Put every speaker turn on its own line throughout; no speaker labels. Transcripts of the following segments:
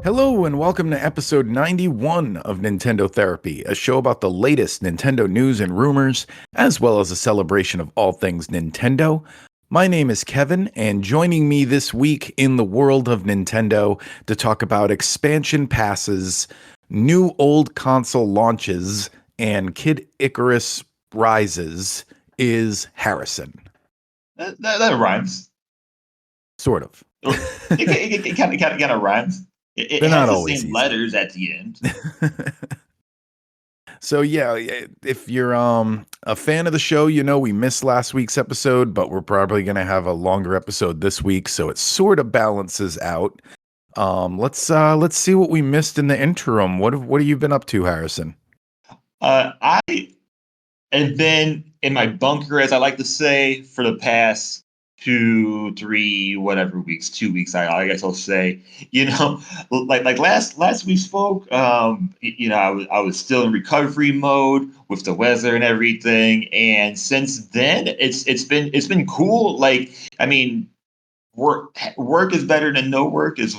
Hello and welcome to episode 91 of Nintendo Therapy, a show about the latest Nintendo news and rumors, as well as a celebration of all things Nintendo. My name is Kevin, and joining me this week in the world of Nintendo to talk about expansion passes, new old console launches, and Kid Icarus Rises is Harrison.
That rhymes.
Sort of.
It kind of rhymes. It
They're
has
not
the
always
same
easy.
letters at the end.
So yeah, if you're a fan of the show, you know we missed last week's episode, but we're probably going to have a longer episode this week, so it sort of balances out. Let's see what we missed in the interim. What have you been up to, Harrison?
I have been in my bunker, as I like to say, for the past 2, 3, whatever weeks, 2 weeks. I guess I'll say. Like last we spoke. I was still in recovery mode with the weather and everything, and since then it's been cool. Like, I mean, work is better than no work, is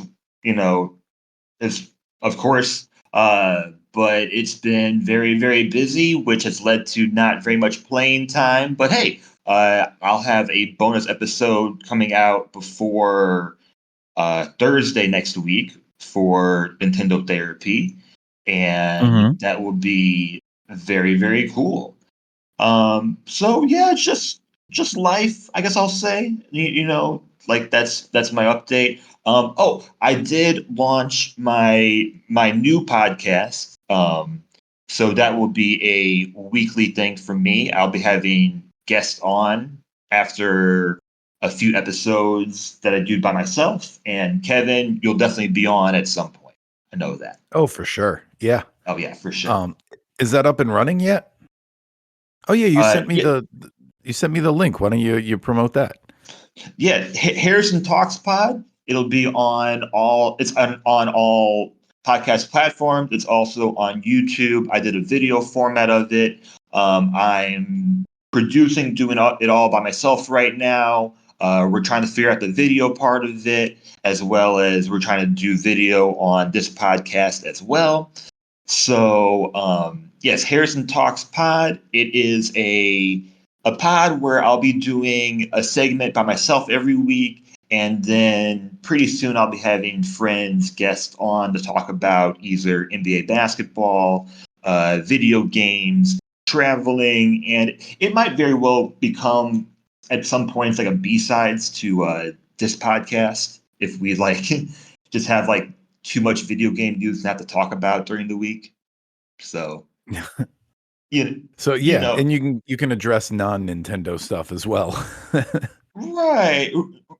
of course. But it's been very, very busy, which has led to not very much playing time. But hey, I'll have a bonus episode coming out before Thursday next week for Nintendo Therapy, and that will be very, very cool. So yeah, it's just life, I guess I'll say. Like that's my update. I did launch my new podcast. So that will be a weekly thing for me. I'll be having guests on after a few episodes that I do by myself. And Kevin, you'll definitely be on at some point. I know that.
Oh, for sure. Yeah.
Oh yeah, for sure.
Is that up and running yet? Oh yeah, you sent me
Yeah,
the link. Why don't you promote that?
yeah. Harrison Talks Pod. It'll be on all. It's on all podcast platforms. It's also on YouTube. I did a video format of it. I'm producing, doing it all by myself right now. We're trying to figure out the video part of it, as well as we're trying to do video on this podcast as well. So, yes, Harrison Talks Pod. It is a pod where I'll be doing a segment by myself every week, and then pretty soon I'll be having friends, guests on to talk about either NBA basketball, video games, traveling, and it might very well become at some points like a B-sides to this podcast if we like just have like too much video game news to have to talk about during the week. So,
So
you
yeah,
know,
and you can address non-Nintendo stuff as well.
right,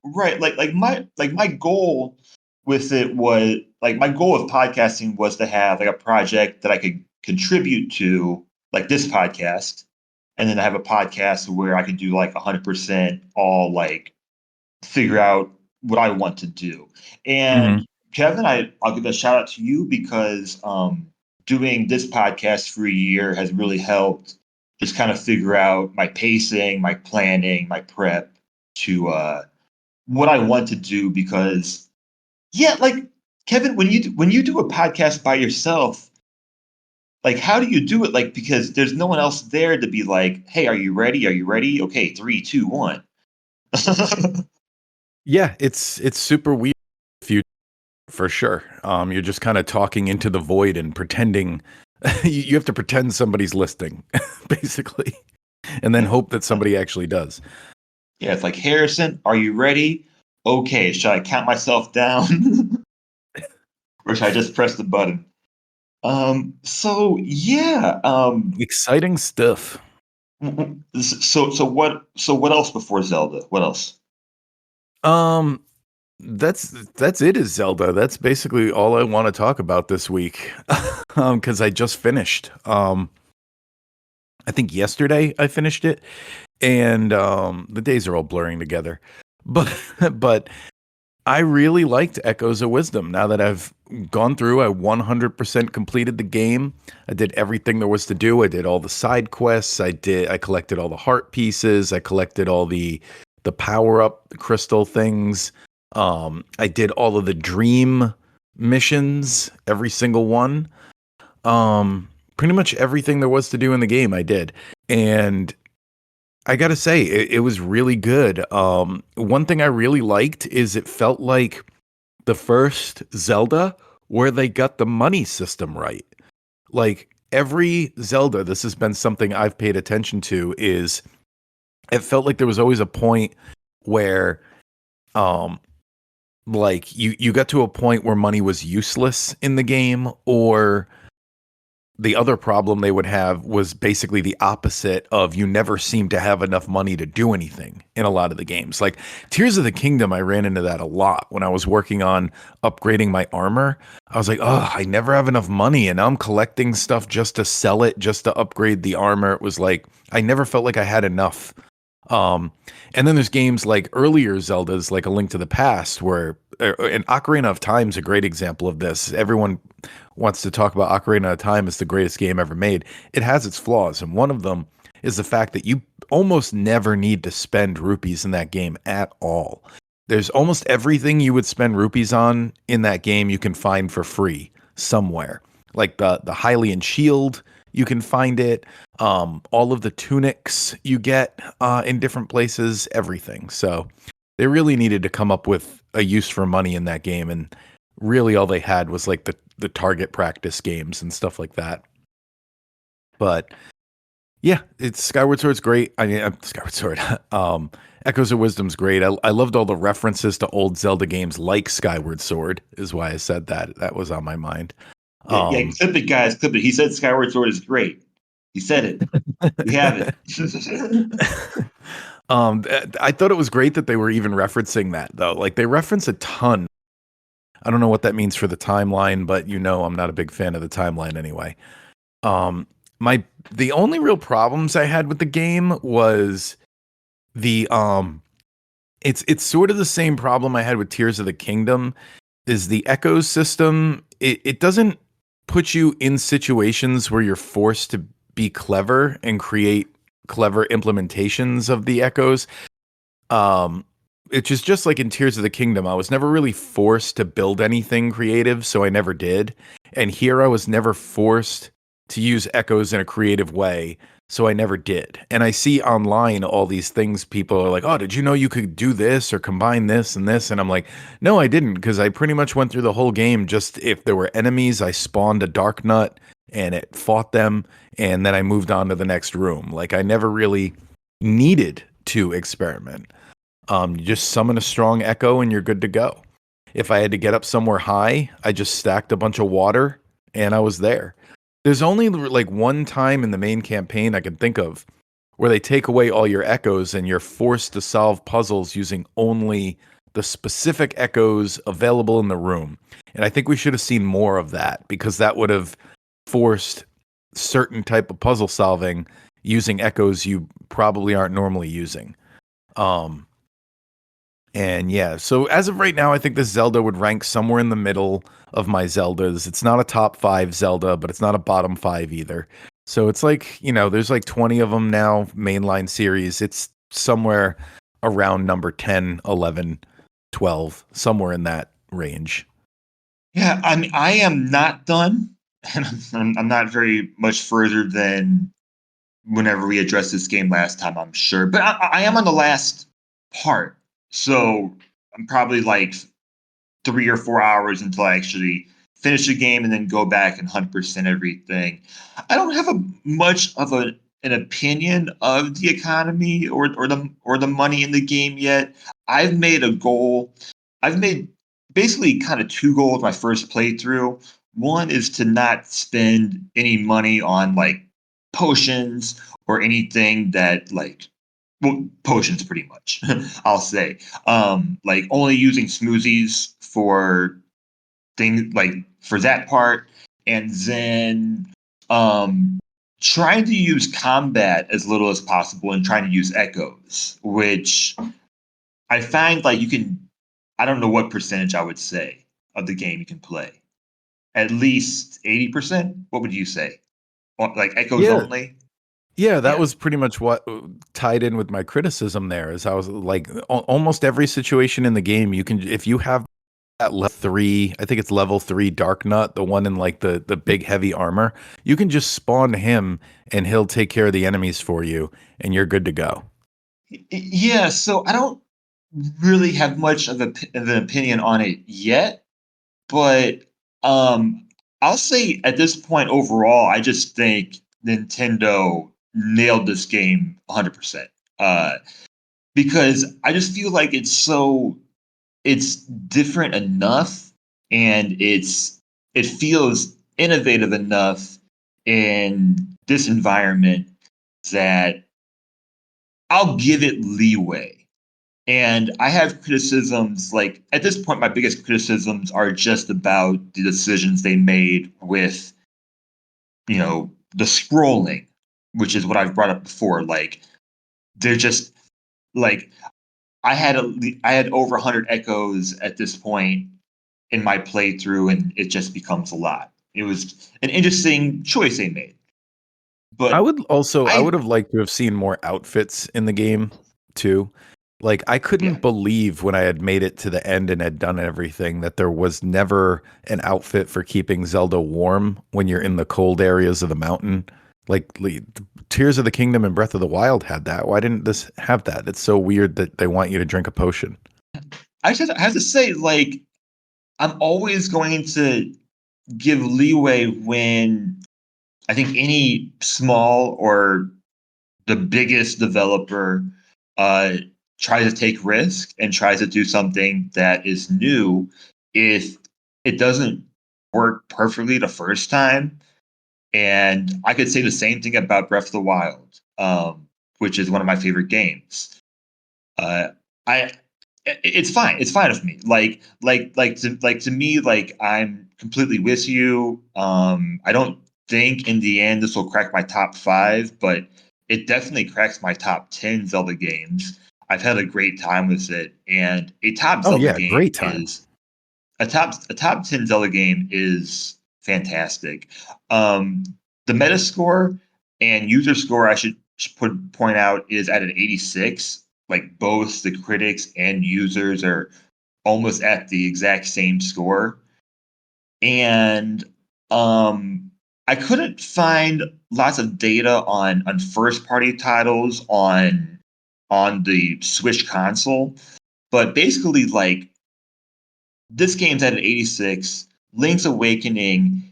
right. Like my goal with it was like my goal of podcasting was to have like a project that I could contribute to, like this podcast, and then I have a podcast where I could do like 100% all like figure out what I want to do. And Kevin, I'll give a shout out to you because doing this podcast for a year has really helped just kind of figure out my pacing, my planning, my prep to what I want to do. Because yeah, like Kevin, when you do a podcast by yourself, like how do you do it? Like because there's no one else there to be like, hey, are you ready? Are you ready? Okay, 3, 2, 1.
Yeah, it's super weird if you for sure. You're just kind of talking into the void and pretending you have to pretend somebody's listening, basically, and then hope that somebody actually does.
Yeah, it's like, Harrison, are you ready? Okay, should I count myself down? Or should I just press the button? So yeah.
Exciting stuff.
So what else before Zelda? What else?
Um, that's it is Zelda. That's basically all I want to talk about this week. Because I just finished. I think yesterday I finished it, and the days are all blurring together. But but I really liked Echoes of Wisdom. Now that I've gone through, I 100% completed the game. I did everything there was to do. I did all the side quests. I collected all the heart pieces. I collected all the power up crystal things. I did all of the dream missions, every single one. Pretty much everything there was to do in the game, I did. And I gotta say, it was really good. One thing I really liked is it felt like the first Zelda where they got the money system right. Like every Zelda, this has been something I've paid attention to, is it felt like there was always a point where um like you got to a point where money was useless in the game, or the other problem they would have was basically the opposite of you never seem to have enough money to do anything in a lot of the games. Like Tears of the Kingdom, I ran into that a lot when I was working on upgrading my armor. I was like, oh, I never have enough money, and now I'm collecting stuff just to sell it, just to upgrade the armor. It was like I never felt like I had enough. Um, and then there's games like earlier Zeldas, like A Link to the Past, where and Ocarina of Time is a great example of this. Everyone wants to talk about Ocarina of Time as the greatest game ever made. It has its flaws, and one of them is the fact that you almost never need to spend rupees in that game at all. There's almost everything you would spend rupees on in that game you can find for free somewhere. Like the Hylian shield, you can find it. All of the tunics you get in different places, everything. So they really needed to come up with a use for money in that game, and really all they had was like the target practice games and stuff like that. But yeah, it's Skyward Sword's great. I mean, Skyward Sword. Echoes of Wisdom's great. I loved all the references to old Zelda games like Skyward Sword. Is why I said that. That was on my mind.
Yeah, clip it, guys, clip it. He said Skyward Sword is great. He said it. We have it.
I thought it was great that they were even referencing that though. Like they reference a ton. I don't know what that means for the timeline, but you know I'm not a big fan of the timeline anyway. My the only real problems I had with the game was the it's sort of the same problem I had with Tears of the Kingdom, is the echo system. It doesn't put you in situations where you're forced to be clever and create clever implementations of the echoes. It's just like in Tears of the Kingdom, I was never really forced to build anything creative, so I never did. And here I was never forced to use echoes in a creative way, so I never did. And I see online all these things, people are like, oh, did you know you could do this or combine this and this? And I'm like, no, I didn't, because I pretty much went through the whole game. Just if there were enemies, I spawned a dark nut and it fought them, and then I moved on to the next room. Like I never really needed to experiment. You just summon a strong echo and you're good to go. If I had to get up somewhere high, I just stacked a bunch of water and I was there. There's only like one time in the main campaign I can think of where they take away all your echoes and you're forced to solve puzzles using only the specific echoes available in the room. And I think we should have seen more of that, because that would have forced certain type of puzzle solving using echoes you probably aren't normally using. And yeah, so as of right now, I think this Zelda would rank somewhere in the middle of my Zeldas. It's not a top 5 Zelda, but it's not a bottom 5 either. So it's like, there's like 20 of them now, mainline series. It's somewhere around number 10, 11, 12, somewhere in that range.
Yeah, I mean, I am not done, and I'm not very much further than whenever we addressed this game last time, I'm sure. But I am on the last part, so I'm probably like 3 or 4 hours until I actually finish the game and then go back and 100% everything. I don't have much of an opinion of the economy or the money in the game yet. I've made a goal. I've made basically kind of two goals my first playthrough. One is to not spend any money on like potions or anything that like, well, potions pretty much, I'll say. Like only using smoothies for things like for that part, and then trying to use combat as little as possible and trying to use echoes, which I find like you can, I don't know what percentage I would say of the game you can play. At least 80%? What would you say? Like echoes
Yeah.
only?
Yeah, that
Yeah.
was pretty much what tied in with my criticism there. Is I was like, almost every situation in the game, you can, if you have at level 3, I think it's level 3 Dark Nut, the one in like the big heavy armor. You can just spawn him and he'll take care of the enemies for you and you're good to go.
Yeah, so I don't really have much of an opinion on it yet, but um, I'll say at this point overall, I just think Nintendo nailed this game 100%. Because I just feel like it's different enough, and it feels innovative enough in this environment that I'll give it leeway. And I have criticisms, like at this point, my biggest criticisms are just about the decisions they made with, the scrolling, which is what I've brought up before. Like they're just like I had over 100 echoes at this point in my playthrough, and it just becomes a lot. It was an interesting choice they made, but
I would
I
have liked to have seen more outfits in the game too. Like I couldn't
yeah.
believe when I had made it to the end and had done everything that there was never an outfit for keeping Zelda warm when you're in the cold areas of the mountain. Like Tears of the Kingdom and Breath of the Wild had that. Why didn't this have that? It's so weird that they want you to drink a potion.
I have to say, like, I'm always going to give leeway when I think any small or the biggest developer uh, tries to take risk and tries to do something that is new. If it doesn't work perfectly the first time, and I could say the same thing about Breath of the Wild, which is one of my favorite games. Uh, I it's fine. It's fine with me. To me, like I'm completely with you. I don't think in the end this will crack my top 5, but it definitely cracks my top 10 Zelda games. I've had a great time with it, and
Oh yeah, great time.
a top 10 Zelda game is fantastic. Um, the Metascore and user score, I should point out, is at an 86. Like both the critics and users are almost at the exact same score. And I couldn't find lots of data on first party titles on the Switch console, but basically like this game's at an 86. Link's Awakening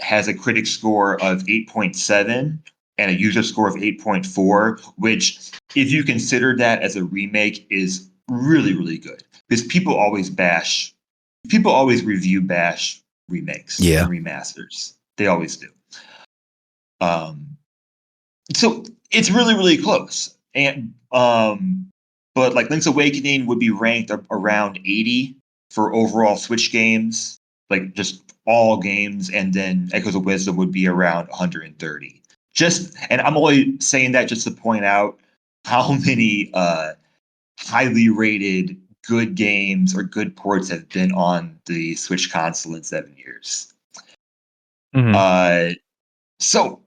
has a critic score of 8.7 and a user score of 8.4, which, if you consider that as a remake, is really, really good. Because people always bash remakes
Yeah.
and remasters. They always do. Um, so it's really, really close. But like Link's Awakening would be ranked around 80 for overall Switch games, like just all games, and then Echoes of Wisdom would be around 130. And I'm only saying that just to point out how many highly rated good games or good ports have been on the Switch console in 7 years.
Mhm.
Uh, so,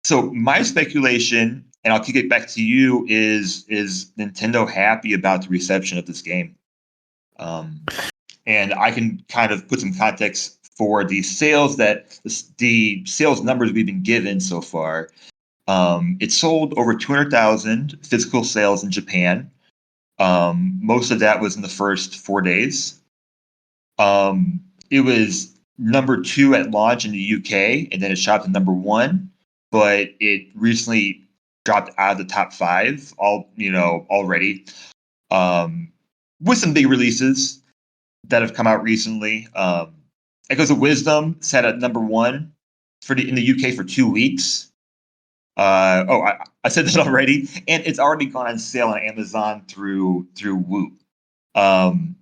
so my speculation, and I'll kick it back to you, is Nintendo happy about the reception of this game? Um, and I can kind of put some context for the sales numbers we've been given so far. It sold over 200,000 physical sales in Japan. Most of that was in the first 4 days. It was number 2 at launch in the UK, and then it shot to number 1. But it recently dropped out of the top 5 already, um, with some big releases that have come out recently. Echoes of Wisdom sat at number 1 in the UK for 2 weeks. I said that already, and it's already gone on sale on Amazon through Woo. Um,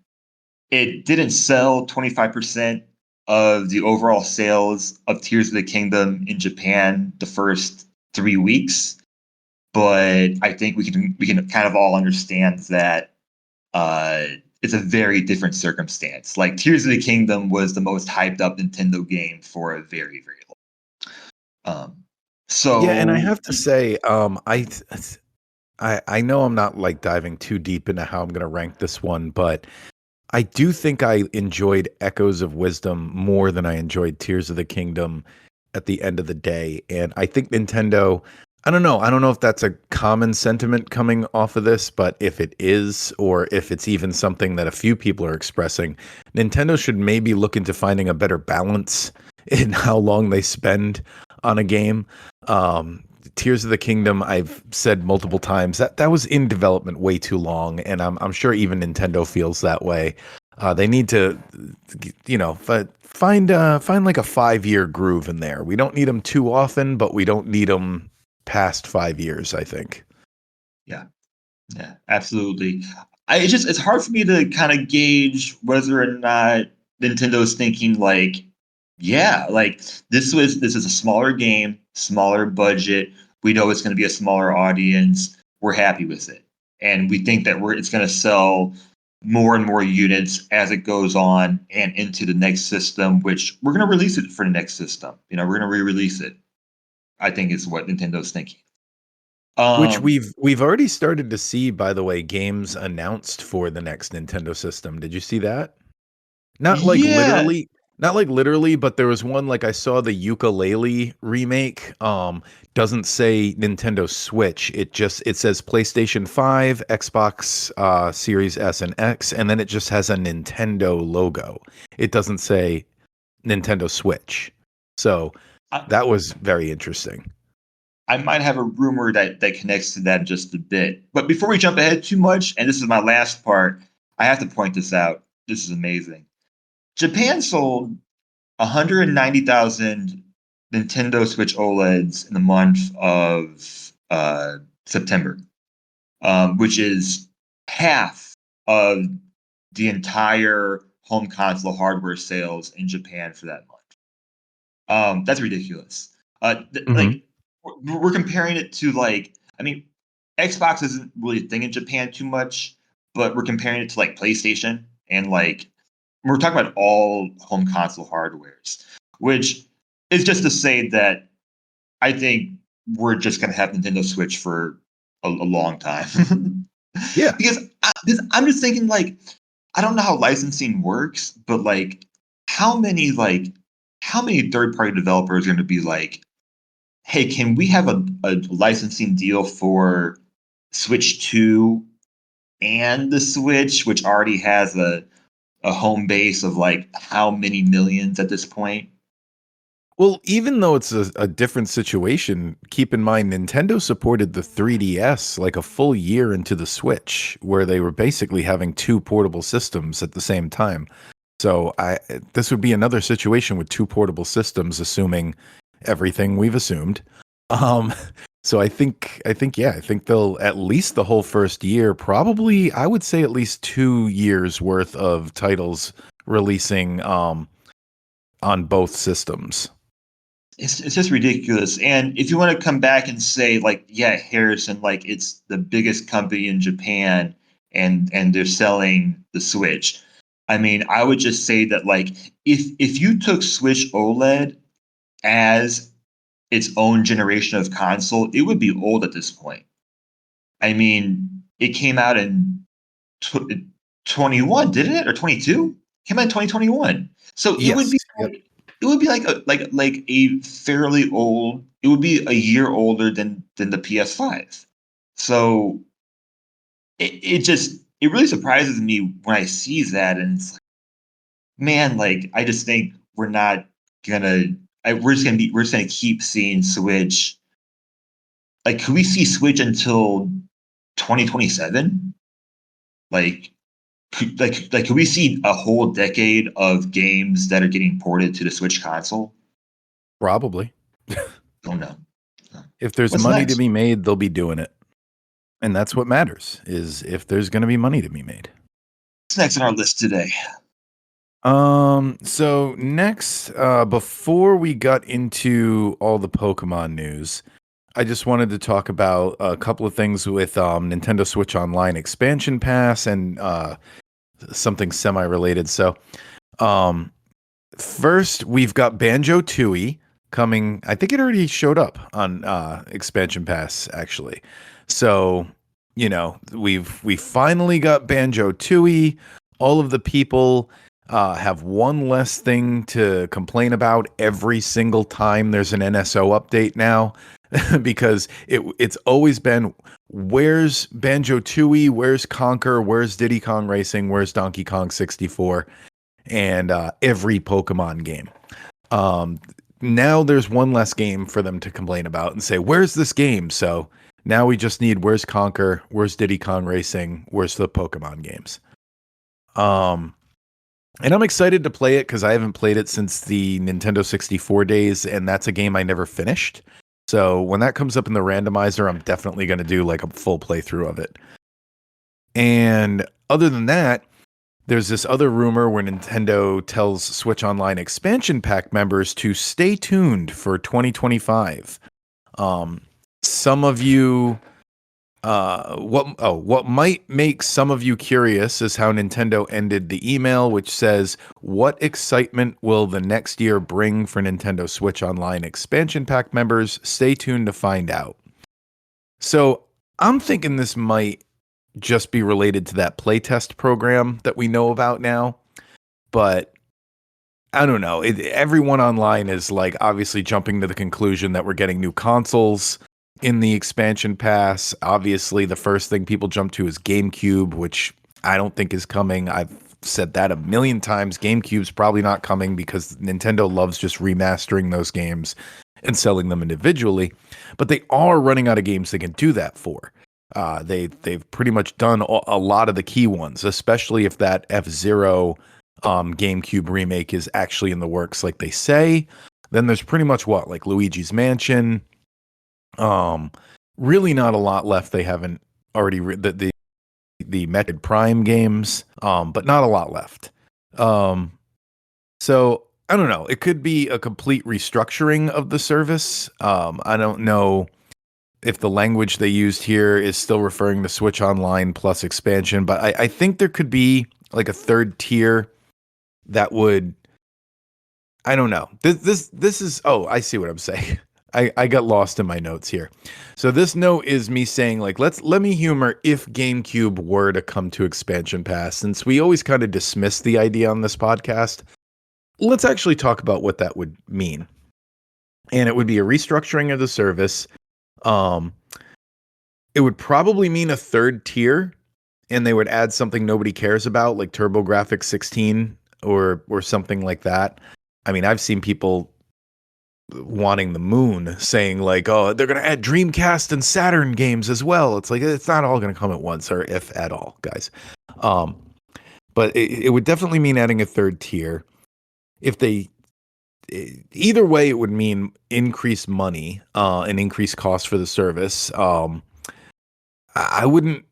it didn't sell 25% of the overall sales of Tears of the Kingdom in Japan the first 3 weeks, but I think we can kind of all understand that uh, it's a very different circumstance. Like Tears of the Kingdom was the most hyped up Nintendo game for a very, very long.
Yeah, and I
So
have to say, I know I'm not like diving too deep into how I'm going to rank this one, but I do think I enjoyed Echoes of Wisdom more than I enjoyed Tears of the Kingdom at the end of the day. And I think Nintendo, I don't know. I don't know if that's a common sentiment coming off of this, but if it is, or if it's even something that a few people are expressing, Nintendo should maybe look into finding a better balance in how long they spend on a game. Um, Tears of the Kingdom, I've said multiple times that was in development way too long, and I'm sure even Nintendo feels that way. They need to, find like a 5 year groove in there. We don't need them too often, but we don't need them past 5 years, I think.
Yeah, yeah, absolutely. It's hard for me to kind of gauge whether or not Nintendo's thinking like, yeah, like this is a smaller game, smaller budget. We know it's going to be a smaller audience. We're happy with it, and we think that it's going to sell more and more units as it goes on and into the next system, which we're going to release it for the next system. We're going to re-release it. I think is what Nintendo's thinking.
Which
Um,
we've already started to see, by the way, games announced for the next Nintendo system. Did you see that? Not like
yeah,
literally, not like literally, but there was one like I saw the ukulele remake. Doesn't say Nintendo Switch. It says PlayStation 5, Xbox Series S and X, and then it just has a Nintendo logo. It doesn't say Nintendo Switch. So
I,
that was very interesting.
I might have a rumor that connects to that just a bit. But before we jump ahead too much, and this is my last part, I have to point this out. This is amazing. Japan sold 190,000 Nintendo Switch OLEDs in the month of September, which is half of the entire home console hardware sales in Japan for that month. That's ridiculous.
Hmm.
Like we're comparing it to I mean, Xbox isn't really a thing in Japan too much, but we're comparing it to like PlayStation and we're talking about all home console hardwares, which is just to say that I think we're just gonna have Nintendo Switch for a long time.
Yeah.
Because I'm just thinking I don't know how licensing works, but how many like how many third party developers are going to be like, hey, can we have a licensing deal for Switch 2 and the Switch, which already has a home base of how many millions at this point?
Well, even though it's a different situation, keep in mind Nintendo supported the 3DS like a full year into the Switch, where they were basically having two portable systems at the same time. So this would be another situation with two portable systems, assuming everything we've assumed. Um, so I think they'll at least the whole first year, probably I would say at least 2 years worth of titles releasing on both systems.
It's just ridiculous. And if you want to come back and say yeah, Harrison, it's the biggest company in Japan and they're selling the Switch. I mean, I would just say that if you took Switch OLED as its own generation of console, it would be old at this point. I mean, it came out in 21, didn't it? Or 22? Came out in 2021. So
Yes. Yep.
it would be like a fairly old, it would be a year older than the PS5. So it really surprises me when I see that, and it's like, man, I just think gonna we're just gonna keep seeing Switch. Could we see Switch until 2027? Like could we see a whole decade of games that are getting ported to the Switch console?
Probably.
Don't know.
If there's
What's
money to
next?
be made, they'll be doing it. And that's what matters is if there's going to be money to be made.
What's next on our list today?
So next, before we got into all the Pokemon news, I just wanted to talk about a couple of things with Nintendo Switch Online expansion pass and something semi-related. So, um, first we've got Banjo Tooie coming. I think it already showed up on expansion pass actually. So, we finally got Banjo Tooie. all of the people have one less thing to complain about every single time there's an NSO update now, because it's always been, where's Banjo-Tooie, where's Conker, where's Diddy Kong Racing, where's Donkey Kong 64, and every Pokemon game. Now there's one less game for them to complain about and say, where's this game? So now we just need, where's Conker, where's Diddy Kong Racing, where's the Pokemon games? And I'm excited to play it because I haven't played it since the Nintendo 64 days, and that's a game I never finished. So when that comes up in the randomizer, I'm definitely going to do like a full playthrough of it. And other than that, there's this other rumor where Nintendo tells Switch Online expansion pack members to stay tuned for 2025. Some of you, what might make some of you curious is how Nintendo ended the email, which says, "What excitement will the next year bring for Nintendo Switch Online expansion pack members? Stay tuned to find out." So I'm thinking this might just be related to that playtest program that we know about now, but I don't know. Everyone online is like obviously jumping to the conclusion that we're getting new consoles in the expansion pass. Obviously, the first thing people jump to is GameCube, which I don't think is coming. I've said that a million times. GameCube's probably not coming because Nintendo loves just remastering those games and selling them individually. But they are running out of games they can do that for. They've pretty much done a lot of the key ones, especially if that F-Zero GameCube remake is actually in the works like they say. Then there's pretty much like Luigi's Mansion. Really not a lot left. They haven't already the Metroid Prime games, but not a lot left. So I don't know. It could be a complete restructuring of the service. I don't know if the language they used here is still referring to Switch Online plus expansion, but I think there could be like a third tier that would, I don't know. This is, oh, I see what I'm saying. I got lost in my notes here. So this note is me saying like, let me humor if GameCube were to come to expansion pass, since we always kind of dismiss the idea on this podcast. Let's actually talk about what that would mean. And it would be a restructuring of the service. It would probably mean a third tier, and they would add something nobody cares about, like TurboGrafx 16 or something like that. I mean, I've seen people wanting the moon, saying like, "Oh, they're going to add Dreamcast and Saturn games as well." It's like it's not all going to come at once, or if at all, guys. But it would definitely mean adding a third tier. If they either way, it would mean increased money, and increased cost for the service. I wouldn't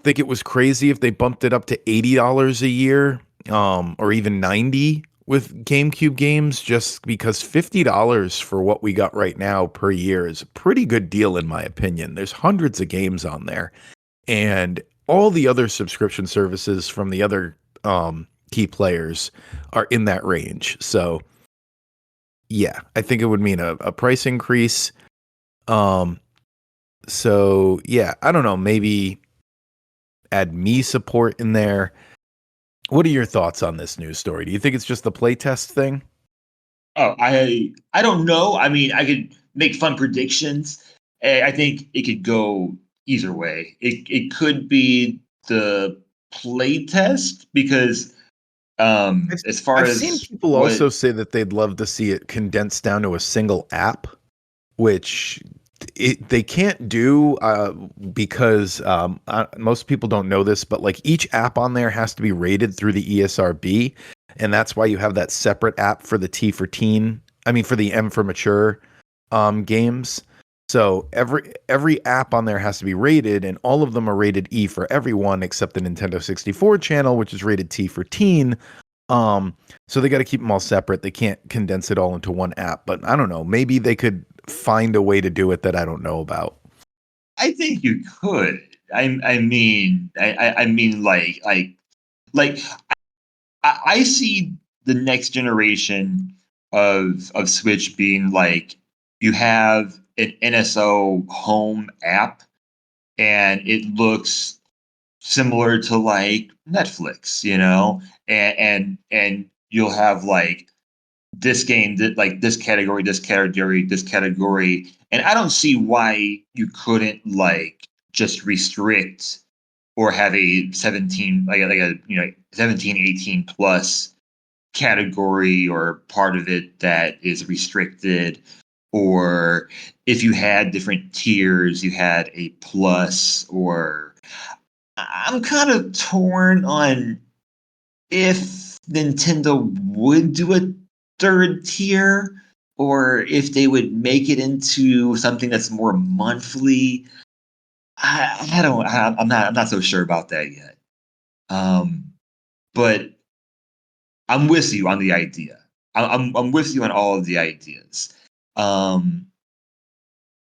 think it was crazy if they bumped it up to $80 a year, or even $90 with GameCube games, just because $50 for what we got right now per year is a pretty good deal in my opinion. There's hundreds of games on there, and all the other subscription services from the other key players are in that range. So yeah, I think it would mean a price increase. So yeah, I don't know, maybe add me support in there. What are your thoughts on this news story? Do you think it's just the playtest thing?
Oh, I don't know. I mean, I could make fun predictions. I think it could go either way. It could be the play test because as far
I've seen
as
people
what
also say that they'd love to see it condensed down to a single app, which they can't do because most people don't know this, but like each app on there has to be rated through the ESRB, and that's why you have that separate app for the T for teen. I mean, for the M for mature games. So every app on there has to be rated, and all of them are rated E for everyone except the Nintendo 64 channel, which is rated T for teen. So they got to keep them all separate. They can't condense it all into one app. But I don't know. Maybe they could find a way to do it that I don't know about.
I think you could. I mean, like I see the next generation of Switch being like you have an NSO home app and it looks similar to like Netflix, and you'll have like this game that like this category, and I don't see why you couldn't like just restrict or have a 17 like a 17 18 plus category or part of it that is restricted, or if you had different tiers, you had a plus, or I'm kind of torn on if Nintendo would do a third tier or if they would make it into something that's more monthly. I don't I'm not so sure about that yet. But I'm with you on the idea. I'm with you on all of the ideas. Um,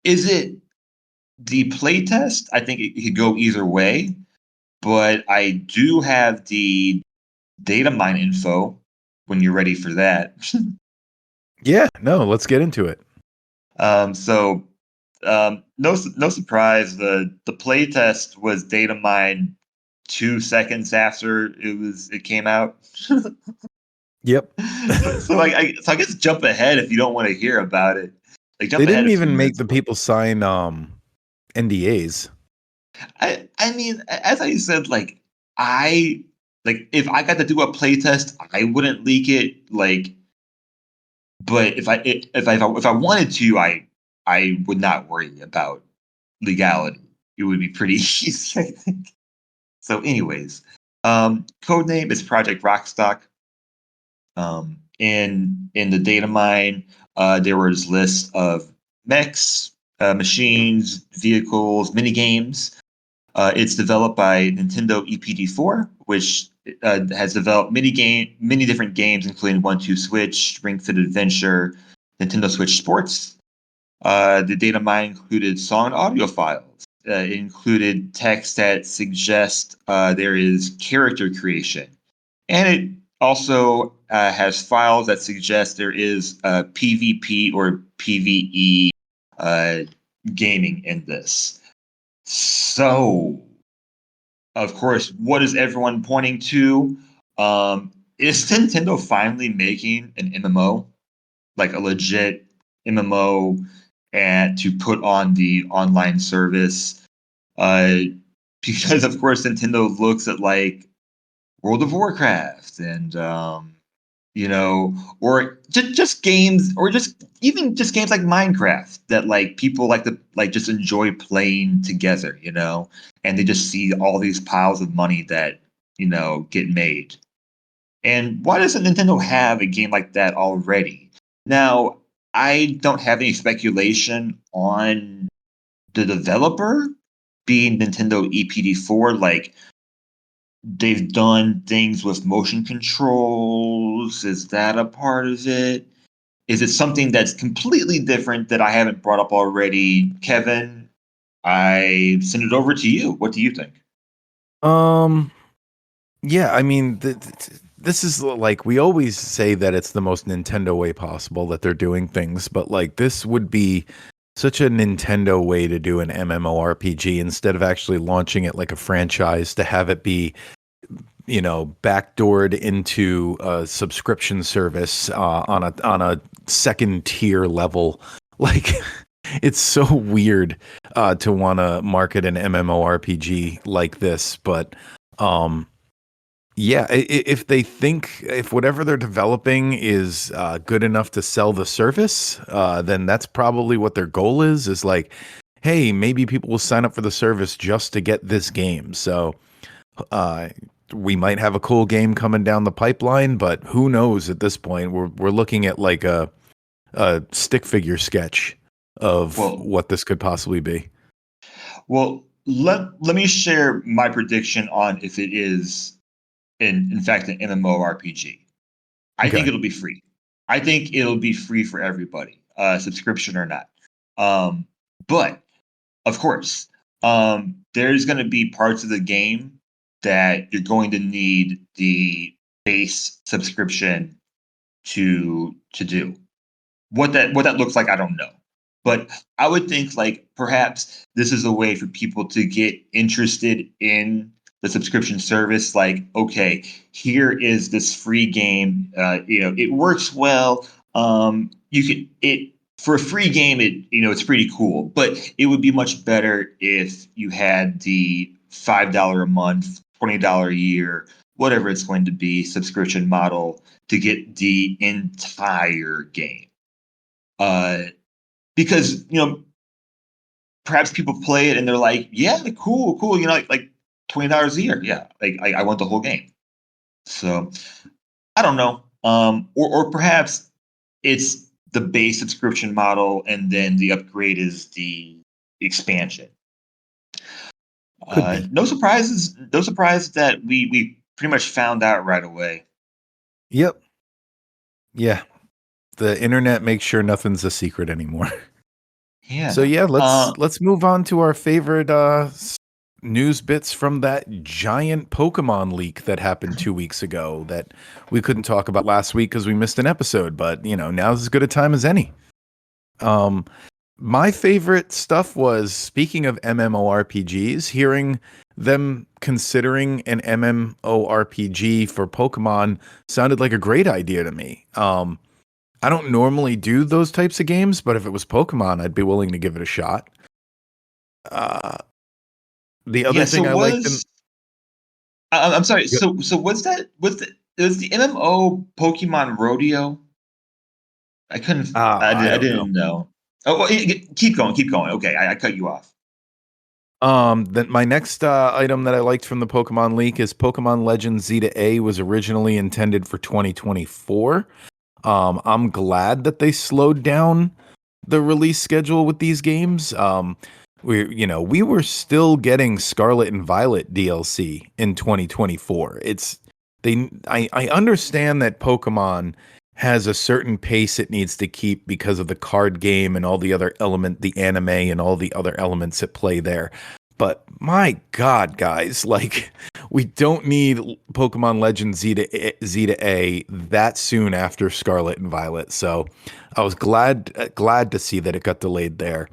is it the playtest? I think it could go either way, but I do have the data mine info when you're ready for that.
Yeah, no, let's get into it.
So no surprise, the playtest was data mined 2 seconds after it came out.
Yep.
So I guess jump ahead if you don't want to hear about it. Like
They
jump ahead
didn't
a few
even make
minutes.
the people sign NDAs.
I mean, as I said, I if I got to do a playtest, I wouldn't leak it. But if I wanted to, I would not worry about legality. It would be pretty easy, I think. So, anyways, code name is Project Rockstock. In the data mine, there was lists of mechs, machines, vehicles, mini games. It's developed by Nintendo EPD4, which has developed many different games, including 1-2 Switch, Ring Fit Adventure, Nintendo Switch Sports. The data mine included song and audio files. It included text that suggest there is character creation, and it also has files that suggest there is PvP or PvE uh, gaming in this. So, of course, what is everyone pointing to? Is Nintendo finally making an MMO, like a legit MMO, and to put on the online service? Uh, because of course Nintendo looks at like World of Warcraft and or just games, or just even just games like Minecraft that like people like to like just enjoy playing together, and they just see all these piles of money that get made. And why doesn't Nintendo have a game like that already? Now, I don't have any speculation on the developer being Nintendo EPD4. Like, they've done things with motion controls. Is that a part of it? Is it something that's completely different that I haven't brought up already? Kevin, I send it over to you. What do you think?
Um, yeah, I mean, this is like we always say that it's the most Nintendo way possible that they're doing things, but like this would be such a Nintendo way to do an MMORPG instead of actually launching it like a franchise to have it be, backdoored into a subscription service on a second tier level. Like it's so weird to want to market an MMORPG like this, but um yeah, if whatever they're developing is good enough to sell the service, then that's probably what their goal is like, hey, maybe people will sign up for the service just to get this game. So uh, we might have a cool game coming down the pipeline, but who knows at this point? We're looking at like a stick figure sketch of
Well,
what this could possibly be.
let me share my prediction on if it is in fact an MMORPG. I think
Okay.
it'll be free. I think it'll be free for everybody, subscription or not. But of course, there's going to be parts of the game that you're going to need the base subscription to do. What that looks like, I don't know. But I would think like perhaps this is a way for people to get interested in the subscription service, like, okay, here is this free game. It works well. You can it For a free game, it's pretty cool, but it would be much better if you had the $5 a month, $20 a year, whatever it's going to be, subscription model to get the entire game. Uh, because perhaps people play it and they're like, yeah, cool, cool, like $20 a year, yeah, like I want the whole game. So I don't know, or perhaps it's the base subscription model and then the upgrade is the expansion.
Could be.
No surprises. No surprise that we pretty much found out right away.
Yep. Yeah. The internet makes sure nothing's a secret anymore. So
Yeah.
yeah, let's move on to our favorite news bits from that giant Pokemon leak that happened 2 weeks ago that we couldn't talk about last week because we missed an episode. But now's as good a time as any. Um, my favorite stuff was, speaking of MMORPGs, hearing them considering an MMORPG for Pokemon sounded like a great idea to me. I don't normally do those types of games, but if it was Pokemon, I'd be willing to give it a shot. Uh, the
Yeah.
other
So
thing I liked in
was I'm sorry. So was the MMO Pokemon Rodeo?
I
I
don't know.
didn't know. Oh, well, keep going. Keep going. Okay, I cut you off.
Then my next item that I liked from the Pokemon leak is Pokemon Legends Zeta A was originally intended for 2024. I'm glad that they slowed down the release schedule with these games. We were still getting Scarlet and Violet DLC in 2024. I understand that Pokemon has a certain pace it needs to keep because of the card game and all the other the anime and all the other elements at play there. But my God, guys, like, we don't need Pokemon Legends Zeta A that soon after Scarlet and Violet. So I was glad to see that it got delayed there.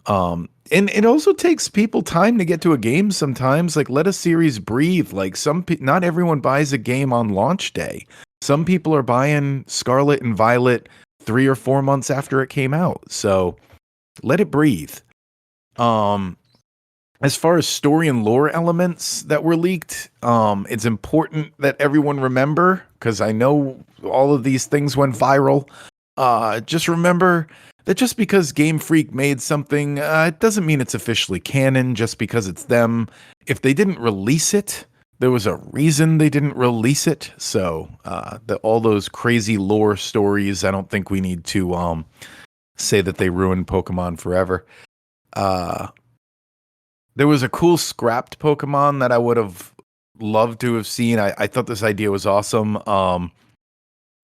And it also takes people time to get to a game sometimes. Like, let a series breathe. Like, not everyone buys a game on launch day. Some people are buying Scarlet and Violet 3 or 4 months after it came out. So let it breathe. As far as story and lore elements that were leaked, it's important that everyone remember, because I know all of these things went viral. Just remember that just because Game Freak made something, it doesn't mean it's officially canon just because it's them. If they didn't release it, there was a reason they didn't release it. So all those crazy lore stories, I don't think we need to say that they ruined Pokemon forever. There was a cool scrapped Pokemon that I would have loved to have seen. I thought this idea was awesome.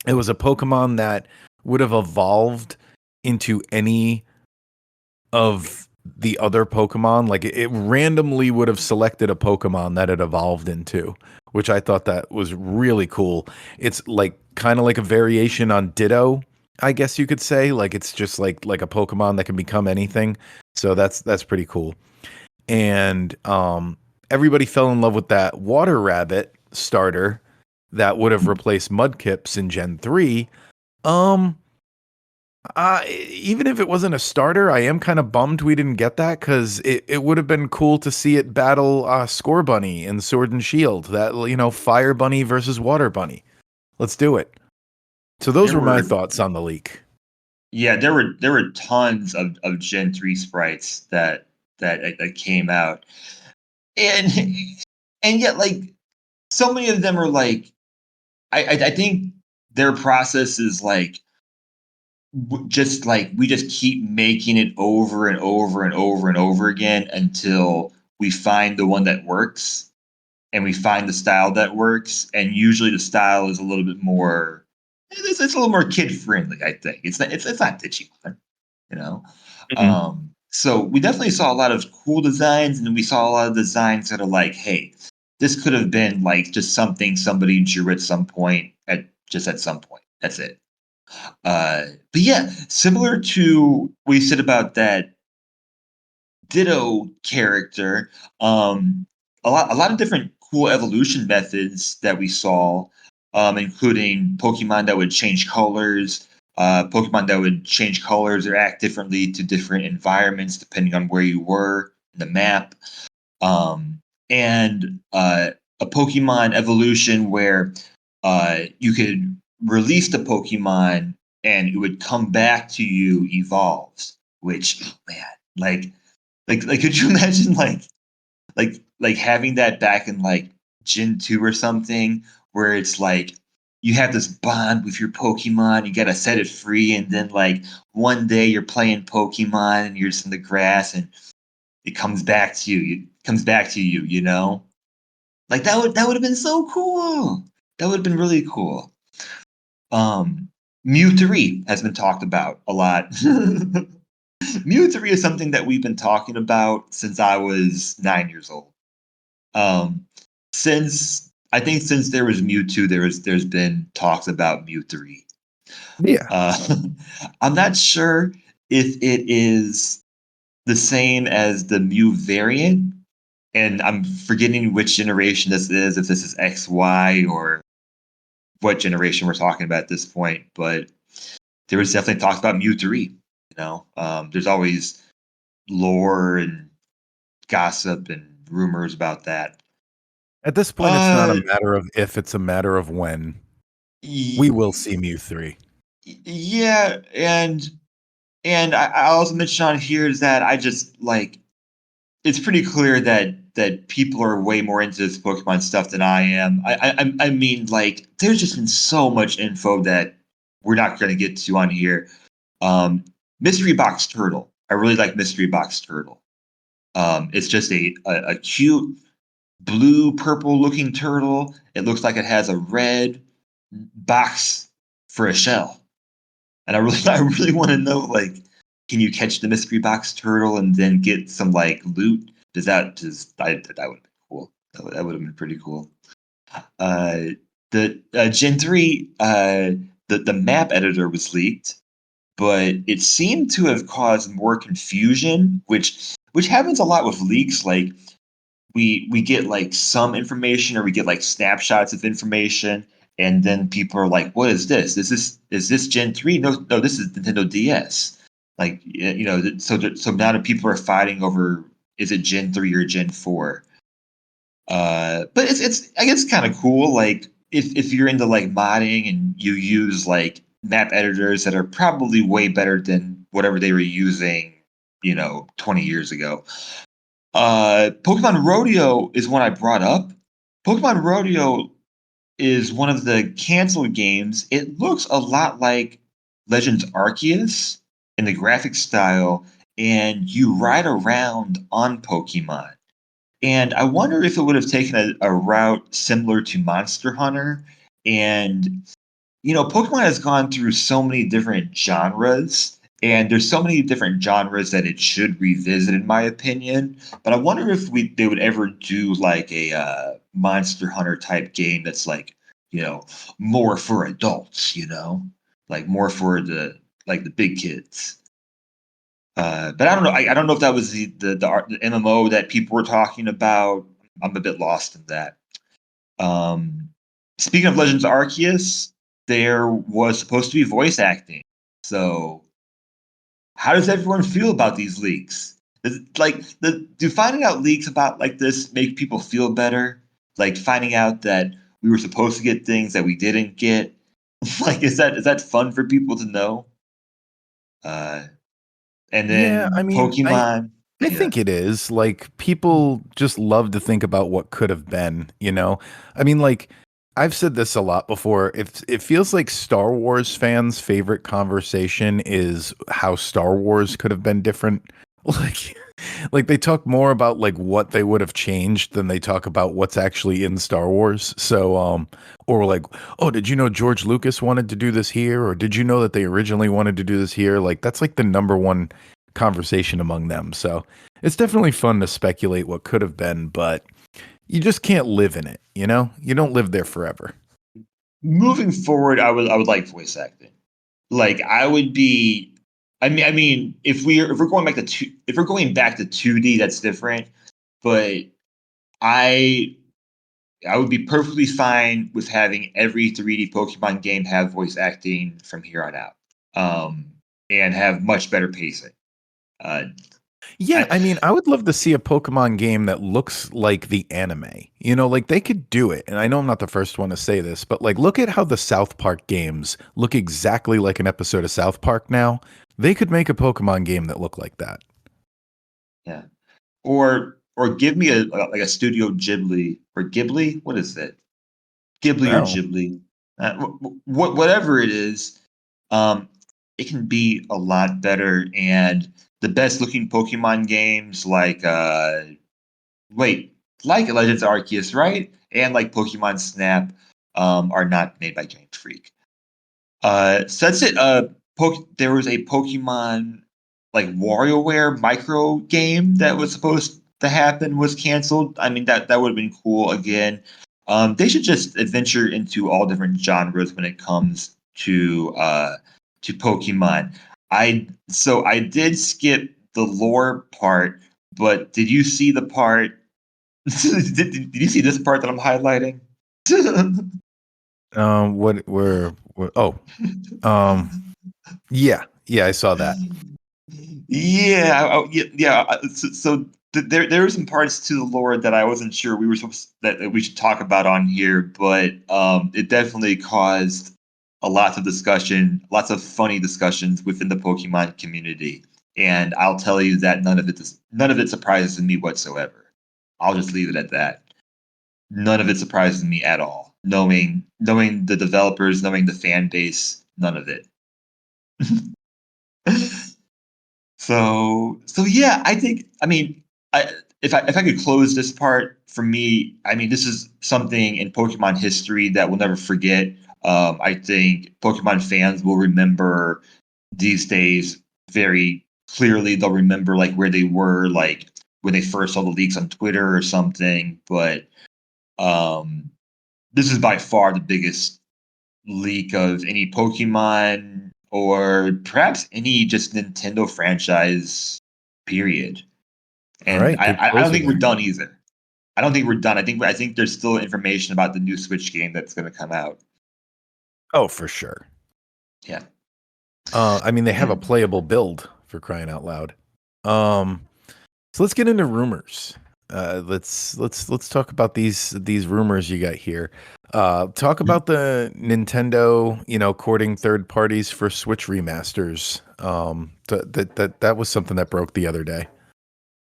It was a Pokemon that would have evolved into any of the other Pokemon. Like, it randomly would have selected a Pokemon that it evolved into, which I thought that was really cool. It's like kind of like a variation on Ditto, I guess you could say. Like, it's just like a Pokemon that can become anything. So that's pretty cool. And everybody fell in love with that Water Rabbit starter that would have replaced Mudkips in Gen 3. Even if it wasn't a starter, I am kind of bummed we didn't get that, because it would have been cool to see it battle Score Bunny in Sword and Shield. That, Fire Bunny versus Water Bunny. Let's do it. So those
There
were my
were
thoughts on the leak.
Yeah, there were tons of Gen 3 sprites that came out, and and yet, like, so many of them are like, I think their process is like, just like, we just keep making it over and over and over and over again until we find the one that works, and we find the style that works, and usually the style is a little bit more, it's a little more kid friendly. I think it's not ditchy, you know.
Mhm.
So we definitely saw a lot of cool designs, and then we saw a lot of designs that are like, hey, this could have been like just something somebody drew at some point, at some point. That's it. But yeah, similar to what you said about that Ditto character, a lot of different cool evolution methods that we saw, including Pokemon that would change colors, Pokemon that would change colors or act differently to different environments depending on where you were in the map, and a Pokemon evolution where you could release the Pokemon and it would come back to you evolved. Which, oh man, could you imagine like having that back in like Gen 2 or something, where it's like you have this bond with your Pokemon, you gotta set it free, and then like one day you're playing Pokemon and you're just in the grass and it comes back to you. It comes back to you, you know? Like that would have been so cool. That would have been really cool. Um Mew 3 has been talked about a lot. Mew 3 is something that we've been talking about since I was 9 years old. Um, since I think since there was Mewtwo, there's been talks about Mew 3.
Yeah.
Uh, I'm not sure if it is the same as the Mew variant, and I'm forgetting which generation this is, if this is X, Y, or what generation we're talking about at this point. But there was definitely talks about Mew 3. There's always lore and gossip and rumors about that.
At this point, it's not a
Uh,
matter of if, it's a matter of when. We will see
y-
Mew 3.
yeah, and I also mentioned on here is that I just like it's pretty clear that people are way more into this Pokemon stuff than I am. I mean, like, there's just been so much info that we're not going to get to on here. Um, Mystery Box Turtle. I really like Mystery Box Turtle. It's just a cute blue purple looking turtle. It looks like it has a red box for a shell. And I really I really want to know, like, can you catch the mystery box turtle and then get some like loot? That would have been cool. That would have been pretty cool. Uh, the Gen 3 the map editor was leaked, but it seemed to have caused more confusion, which happens a lot with leaks. Like we get like some information or we get like snapshots of information, and then people are like, what is this, is this Gen 3? No, this is Nintendo DS. Like, so now that people are fighting over, is it Gen 3 or Gen 4? But it's I guess kind of cool, like if you're into like modding and you use like map editors that are probably way better than whatever they were using 20 years ago. Pokemon Rodeo is one I brought up. Pokemon Rodeo is one of the canceled games. It looks a lot like Legends Arceus in the graphic style, and you ride around on Pokemon. And I wonder if it would have taken a route similar to Monster Hunter. And Pokemon has gone through so many different genres, and there's so many different genres that it should revisit, in my opinion. But I wonder if they would ever do like a Monster Hunter type game that's like, you know, more for adults, like more for the big kids. But I don't know. I don't know if that was the MMO that people were talking about. I'm a bit lost in that. Um, Speaking of Legends Arceus, there was supposed to be voice acting. So, how does everyone feel about these leaks? Do finding out leaks about like this make people feel better? Like finding out that we were supposed to get things that we didn't get. Like, is that fun for people to know? Uh, and
Yeah, I
then
mean,
Pokemon,
I
yeah.
think it is. Like, people just love to think about what could have been, you know? I mean, like, I've said this a lot before. It feels like Star Wars fans' favorite conversation is how Star Wars could have been different. Like, like they talk more about like what they would have changed than they talk about what's actually in Star Wars. So, or like, oh, did you know George Lucas wanted to do this here? Or did you know that they originally wanted to do this here? Like, that's like the number one conversation among them. So it's definitely fun to speculate what could have been, but you just can't live in it, you know? You don't live there forever.
Moving forward, I would like voice acting. Like I would be. I mean, if we're going back to if we're going back to 2D, that's different. But I I would be perfectly fine with having every 3D Pokemon game have voice acting from here on out, and have much better pacing. Uh,
Yeah,
I,
I mean, I would love to see a Pokemon game that looks like the anime. You know, like they could do it. And I know I'm not the first one to say this, but like look at how the South Park games look exactly like an episode of South Park now. They could make a Pokemon game that looked like that.
yeah, or give me a like a Studio Ghibli or Ghibli. What is it? Ghibli or
No.
Ghibli? Whatever it is, um, it can be a lot better. And the best looking Pokemon games, like wait, like Legends Arceus, right? And like Pokemon Snap, are not made by Game Freak. Since it there was a Pokemon like WarioWare micro game that was supposed to happen was canceled. I mean that would have been cool again. They should just adventure into all different genres when it comes to Pokemon. I did skip the lore part, but did you see the part? Did you see this part that I'm highlighting?
Oh, um, yeah, yeah, I saw that.
Yeah, yeah, yeah. There were some parts to the lore that I wasn't sure we were supposed that we should talk about on here, but it definitely caused a lot of discussion, lots of funny discussions within the Pokemon community. And I'll tell you that none of it surprises me whatsoever. I'll just leave it at that. None of it surprises me at all. Knowing the developers, knowing the fan base, none of it. So yeah, I think I mean I if I could close this part for me, I mean this is something in Pokemon history that we'll never forget. I think Pokemon fans will remember these days very clearly. They'll remember like where they were like when they first saw the leaks on Twitter or something. But um, this is by far the biggest leak of any Pokemon or perhaps any just Nintendo franchise, period.
All
And
right, good
I don't
closer
think we're
there.
done either. I don't think we're done. I think there's still information about the new Switch game that's going to come out.
Oh, for sure.
Yeah.
I mean, they have a
And
playable build for crying out loud. Um, so let's get into rumors. Let's talk about these rumors you got here. Talk about the Nintendo, you know, courting third parties for Switch remasters. That was something that broke the other day.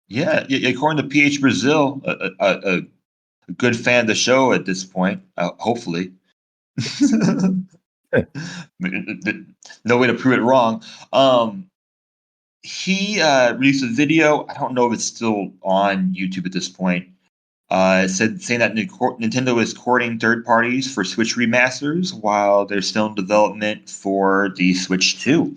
yeah, according to PH Brazil, a good fan of the show at this point, hopefully. No way to prove it wrong. Um, he released a video. I don't know if it's still on YouTube at this point. Saying that Nintendo is courting third parties for Switch remasters while they're still in development for the Switch 2.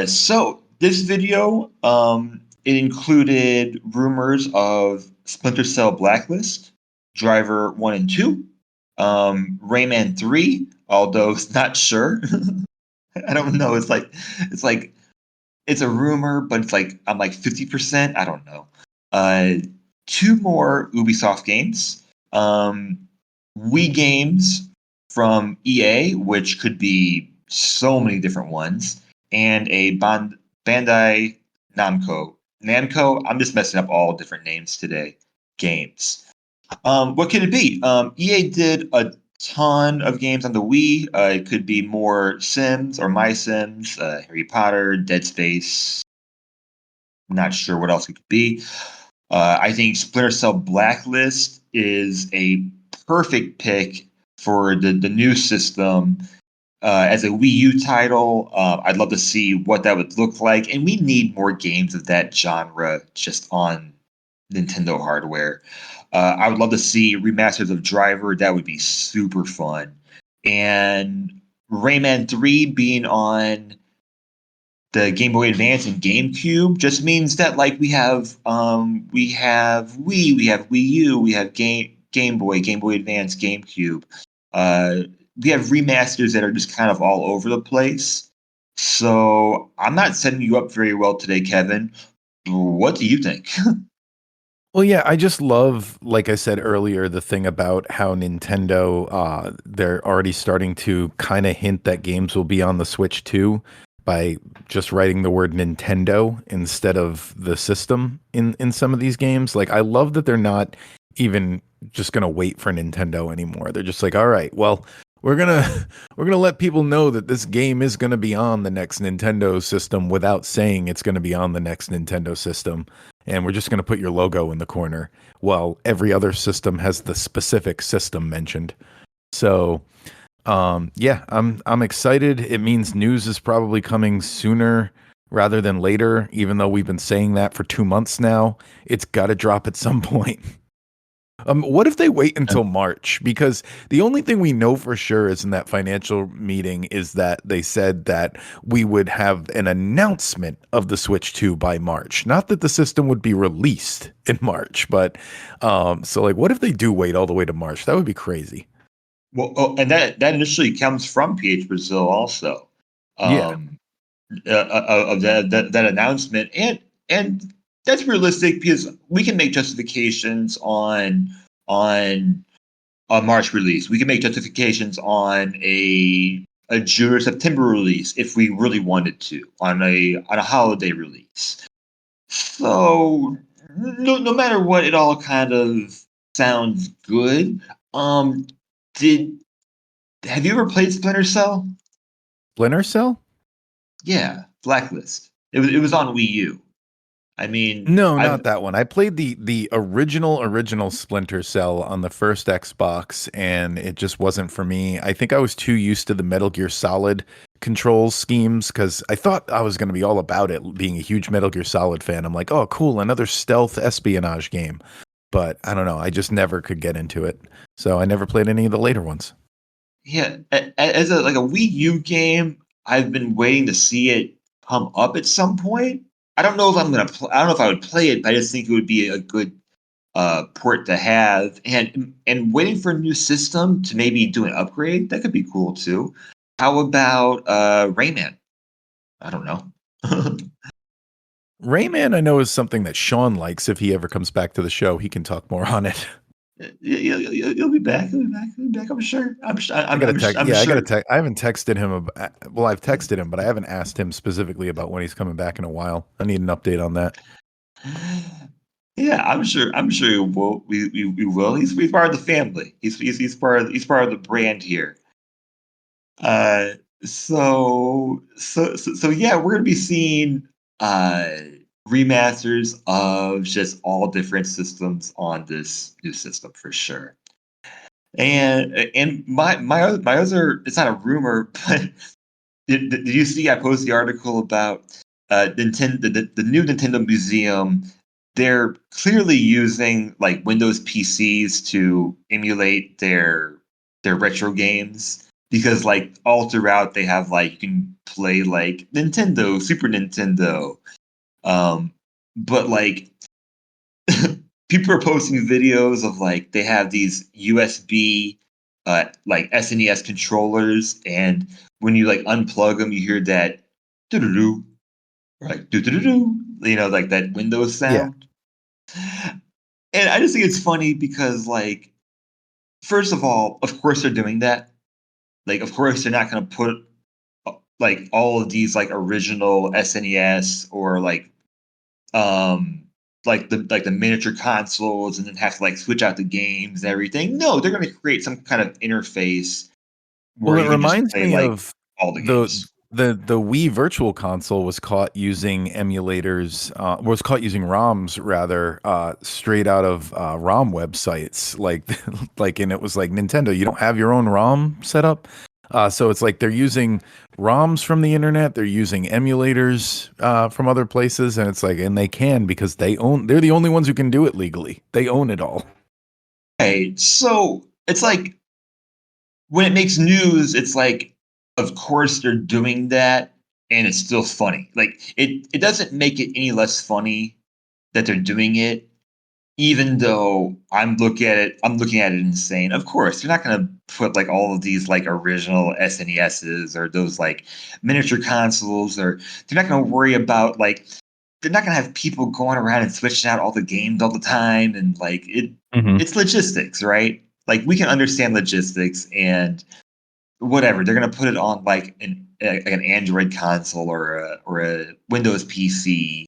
So this video, it included rumors of Splinter Cell Blacklist, Driver 1 and 2, Rayman 3, although it's not sure. I don't know. It's like it's a rumor, but it's like I'm like 50%. I don't know. Uh, two more Ubisoft games. Wii games from EA, which could be so many different ones, and a Bandai Namco. Namco, I'm just messing up all different names today. Games. What could it be? EA did a ton of games on the Wii. It could be more Sims or My Sims, Harry Potter, Dead Space. Not sure what else it could be. I think Splinter Cell Blacklist is a perfect pick for the new system as a Wii U title. I'd love to see what that would look like, and we need more games of that genre just on Nintendo hardware. I would love to see remasters of Driver. That would be super fun. And Rayman 3 being on the Game Boy Advance and GameCube just means that like we have Wii, we have Wii U, we have Game Boy, Game Boy Advance, GameCube. Uh, we have remasters that are just kind of all over the place. So I'm not setting you up very well today, Kevin. What do you think?
Well, yeah, I just love, like I said earlier, the thing about how Nintendo, they're already starting to kind of hint that games will be on the Switch too by just writing the word Nintendo instead of the system in some of these games. Like, I love that they're not even just gonna wait for Nintendo anymore. They're just like, all right, well, we're gonna we're gonna let people know that this game is gonna be on the next Nintendo system without saying it's gonna be on the next Nintendo system, and we're just going to put your logo in the corner while every other system has the specific system mentioned. So, yeah, I'm excited. It means news is probably coming sooner rather than later, even though we've been saying that for 2 months now. It's got to drop at some point. What if they wait until March? Because the only thing we know for sure is in that financial meeting is that they said that we would have an announcement of the Switch 2 by March. Not that the system would be released in March, but so like, what if they do wait all the way to March? That would be crazy.
Well, oh, and that initially comes from PH Brazil also,
Yeah.
um, of that announcement, and that's realistic because we can make justifications on a March release. We can make justifications on a June or September release if we really wanted to on a holiday release. So no matter what, it all kind of sounds good. Did Have you ever played Splinter Cell?
Splinter Cell?
Yeah, Blacklist. It was on Wii U. I mean,
No,
I've
not that one. I played the original Splinter Cell on the first Xbox, and it just wasn't for me. I think I was too used to the Metal Gear Solid control schemes because I thought I was going to be all about it. Being a huge Metal Gear Solid fan, I'm like, oh, cool, another stealth espionage game. But I don't know. I just never could get into it, so I never played any of the later ones.
Yeah, as a Wii U game, I've been waiting to see it come up at some point. I don't know if I'm gonna. I don't know if I would play it, but I just think it would be a good port to have. And waiting for a new system to maybe do an upgrade that could be cool too. How about Rayman? I don't know.
Rayman, I know, is something that Sean likes. If he ever comes back to the show, he can talk more on it.
You'll be back. You'll be back. You'll be back. I'm sure.
I gotta text.
I'm
Yeah, I gotta
sure.
text. I haven't texted him. Well, I've texted him, but I haven't asked him specifically about when he's coming back in a while. I need an update on that.
Yeah, I'm sure. I'm sure you will. We will. He's part of the family. He's part of the brand here. Uh, so yeah, we're gonna be seeing uh remasters of just all different systems on this new system for sure. And my other, it's not a rumor, but did you see I posted the article about Nintendo, the new Nintendo Museum? They're clearly using like Windows PCs to emulate their retro games because like all throughout they have like you can play like Nintendo, Super Nintendo, um, but like people are posting videos of like they have these USB like SNES controllers, and when you like unplug them, you hear that doo doo doo, like doo doo doo doo, like that Windows
Yeah,
sound. And I just think it's funny because like first of all, of course they're doing that. Like of course they're not going to put like all of these like original SNES or um like the miniature consoles and then have to like switch out the games and everything. No, they're going to create some kind of interface
well,
where
it
you can just
reminds
play
me
like
of
all the
the
games.
the Wii Virtual Console was caught using emulators, was caught using ROMs rather, straight out of ROM websites. Like, like, and it was like Nintendo, you don't have your own ROM set up, so it's like they're using ROMs from the internet, they're using emulators from other places, and it's like, and they can because they're the only ones who can do it legally. They own it all.
Okay, so it's like when it makes news, it's like, of course they're doing that, and it's still funny. Like it doesn't make it any less funny that they're doing it, even though I'm looking at it and saying, of course, they're not going to put like all of these like original SNESs or those like miniature consoles, or they're not going to worry about like they're not gonna have people going around and switching out all the games all the time, and like
Mhm.
it's logistics, right? Like we can understand logistics and whatever. They're gonna put it on like an Android console or a Windows PC,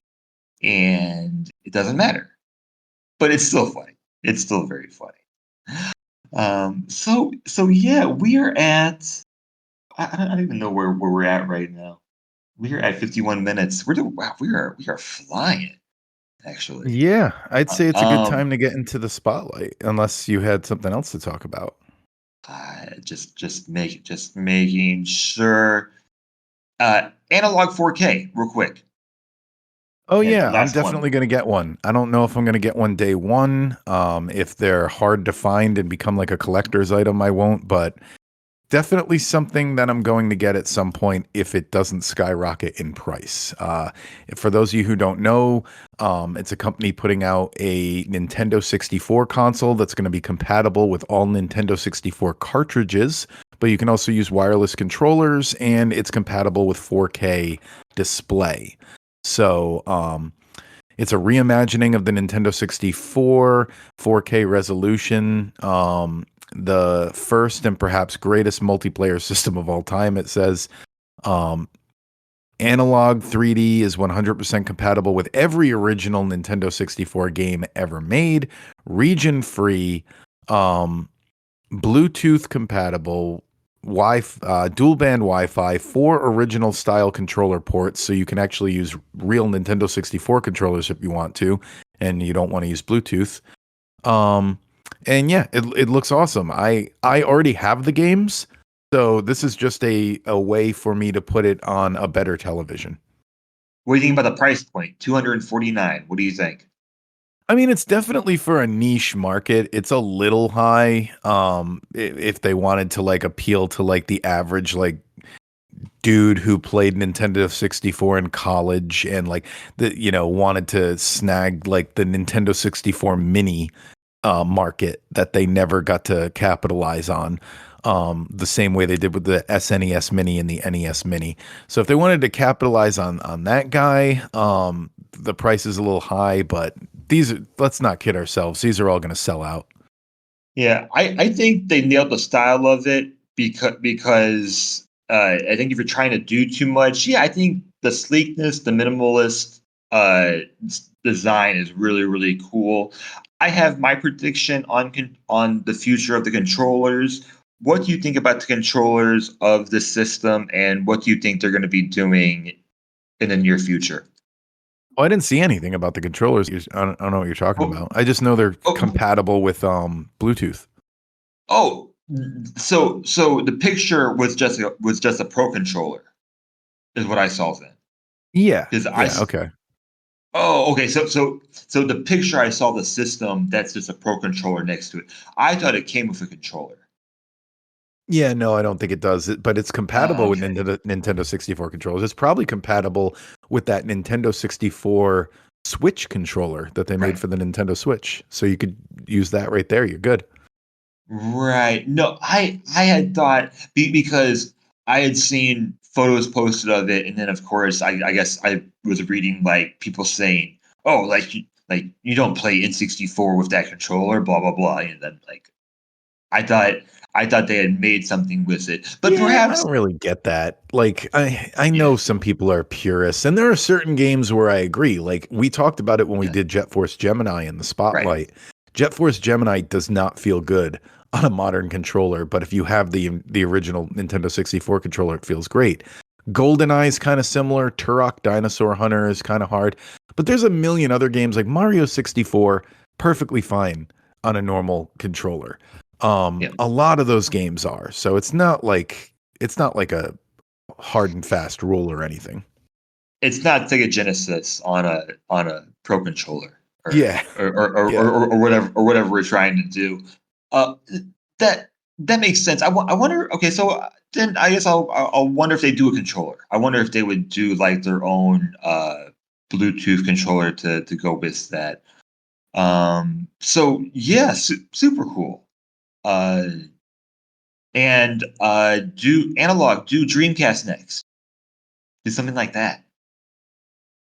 and it doesn't matter. But it's still funny. It's still very funny. So yeah, we're at I don't even know where we're at right now. We're at 51 minutes. We're doing wow, we are flying, actually.
Yeah, I'd
Uh,
say it's a good
um,
time to get into the spotlight, unless you had something else to talk about.
just making sure. Analog 4K, real quick.
Oh
Yeah,
yeah, I'm
last one.
definitely gonna get one. I don't know if I'm gonna get one day one. If they're hard to find and become like a collector's item, I won't. But definitely something that I'm going to get at some point if it doesn't skyrocket in price. For those of you who don't know, it's a company putting out a Nintendo 64 console that's going to be compatible with all Nintendo 64 cartridges, but you can also use wireless controllers, and it's compatible with 4K display. So, it's a reimagining of the Nintendo 64, 4K resolution, the first and perhaps greatest multiplayer system of all time. It says um, analog 3D is 100% compatible with every original Nintendo 64 game ever made, region free, um, Bluetooth compatible, dual band Wi-Fi, 4 original style controller ports, so you can actually use real Nintendo 64 controllers if you want to, and you don't want to use Bluetooth. Um, and yeah, it looks awesome. I already have the games, so this is just a way for me to put it on a better television.
What do you think about the price point? 249. What do you think?
I mean, it's definitely for a niche market. It's a little high. If they wanted to like appeal to like the average like dude who played Nintendo 64 in college and like wanted to snag like the Nintendo 64 mini market that they never got to capitalize on. The same way they did with the SNES Mini and the NES Mini. So if they wanted to capitalize on that guy, the price is a little high, but let's not kid ourselves. These are all going to sell out.
Yeah, I think they nailed the style of it because I think if you're trying to do too much, yeah, I think the sleekness, the minimalist design is really really cool. I have my prediction on the future of the controllers. What do you think about the controllers of the system, and what do you think they're going to be doing in the near future?
Oh, I didn't see anything about the controllers. I don't know what you're talking
Oh,
about. I just know they're
oh,
compatible with Bluetooth.
oh, so the picture was just a pro controller is what I saw then.
Yeah.
Because
Yeah. Okay.
oh, okay. So the picture I saw the system that's just a pro controller next to it. I thought it came with a controller.
Yeah, no, I don't think it does. But it's compatible with
Okay,
Nintendo 64 controllers. It's probably compatible with that Nintendo 64 Switch controller that they made
right,
for the Nintendo Switch. So you could use that right there. You're good.
right. No, I had thought because I had seen photos posted of it, and then of course I guess I was reading like people saying, oh, like you don't play N64 with that controller, blah blah blah, and then like I thought I thought they had made something with it, but
Yeah, I
perhaps
don't really get that. Like I
yeah,
know some people are purists, and there are certain games where I agree. Like we talked about it when we
yeah,
did Jet Force Gemini in the
right.
spotlight. Jet Force Gemini does not feel good on a modern controller, but if you have the original Nintendo 64 controller, it feels great. GoldenEye is kind of similar. Turok Dinosaur Hunter is kind of hard, but there's a million other games like Mario 64 perfectly fine on a normal controller.
Yeah.
A lot of those games are. So it's not like a hard and fast rule or anything.
It's not Sega Genesis on a Pro controller
Yeah. Yeah.
or whatever we're trying to do. Uh, that that makes sense. I wonder. Okay, so then I guess I'll wonder if they do a controller. I wonder if they would do like their own Bluetooth controller to go with that. So yeah, super cool. Uh, and do Analog do Dreamcast next? Do something like that.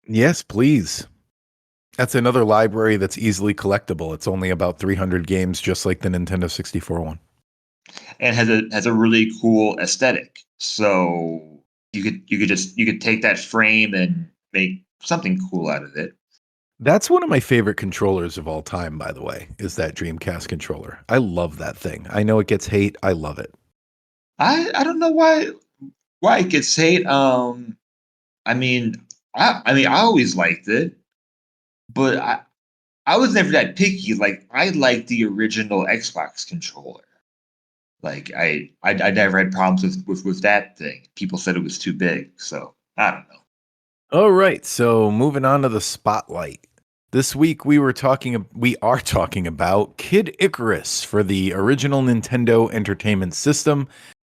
Yes, please. That's another library that's easily collectible. It's only about 300 games, just like the Nintendo 64 one.
and has a really cool aesthetic. So you could take that frame and make something cool out of it.
That's one of my favorite controllers of all time, by the way, is that Dreamcast controller. I love that thing. I know it gets hate. I love it.
I don't know why it gets hate. I mean I always liked it, but I was never that picky. Like I liked the original Xbox controller. Like I never had problems with that thing. People said it was too big, so I don't know.
All right, so moving on to the spotlight. This week we are talking about Kid Icarus for the original Nintendo Entertainment System.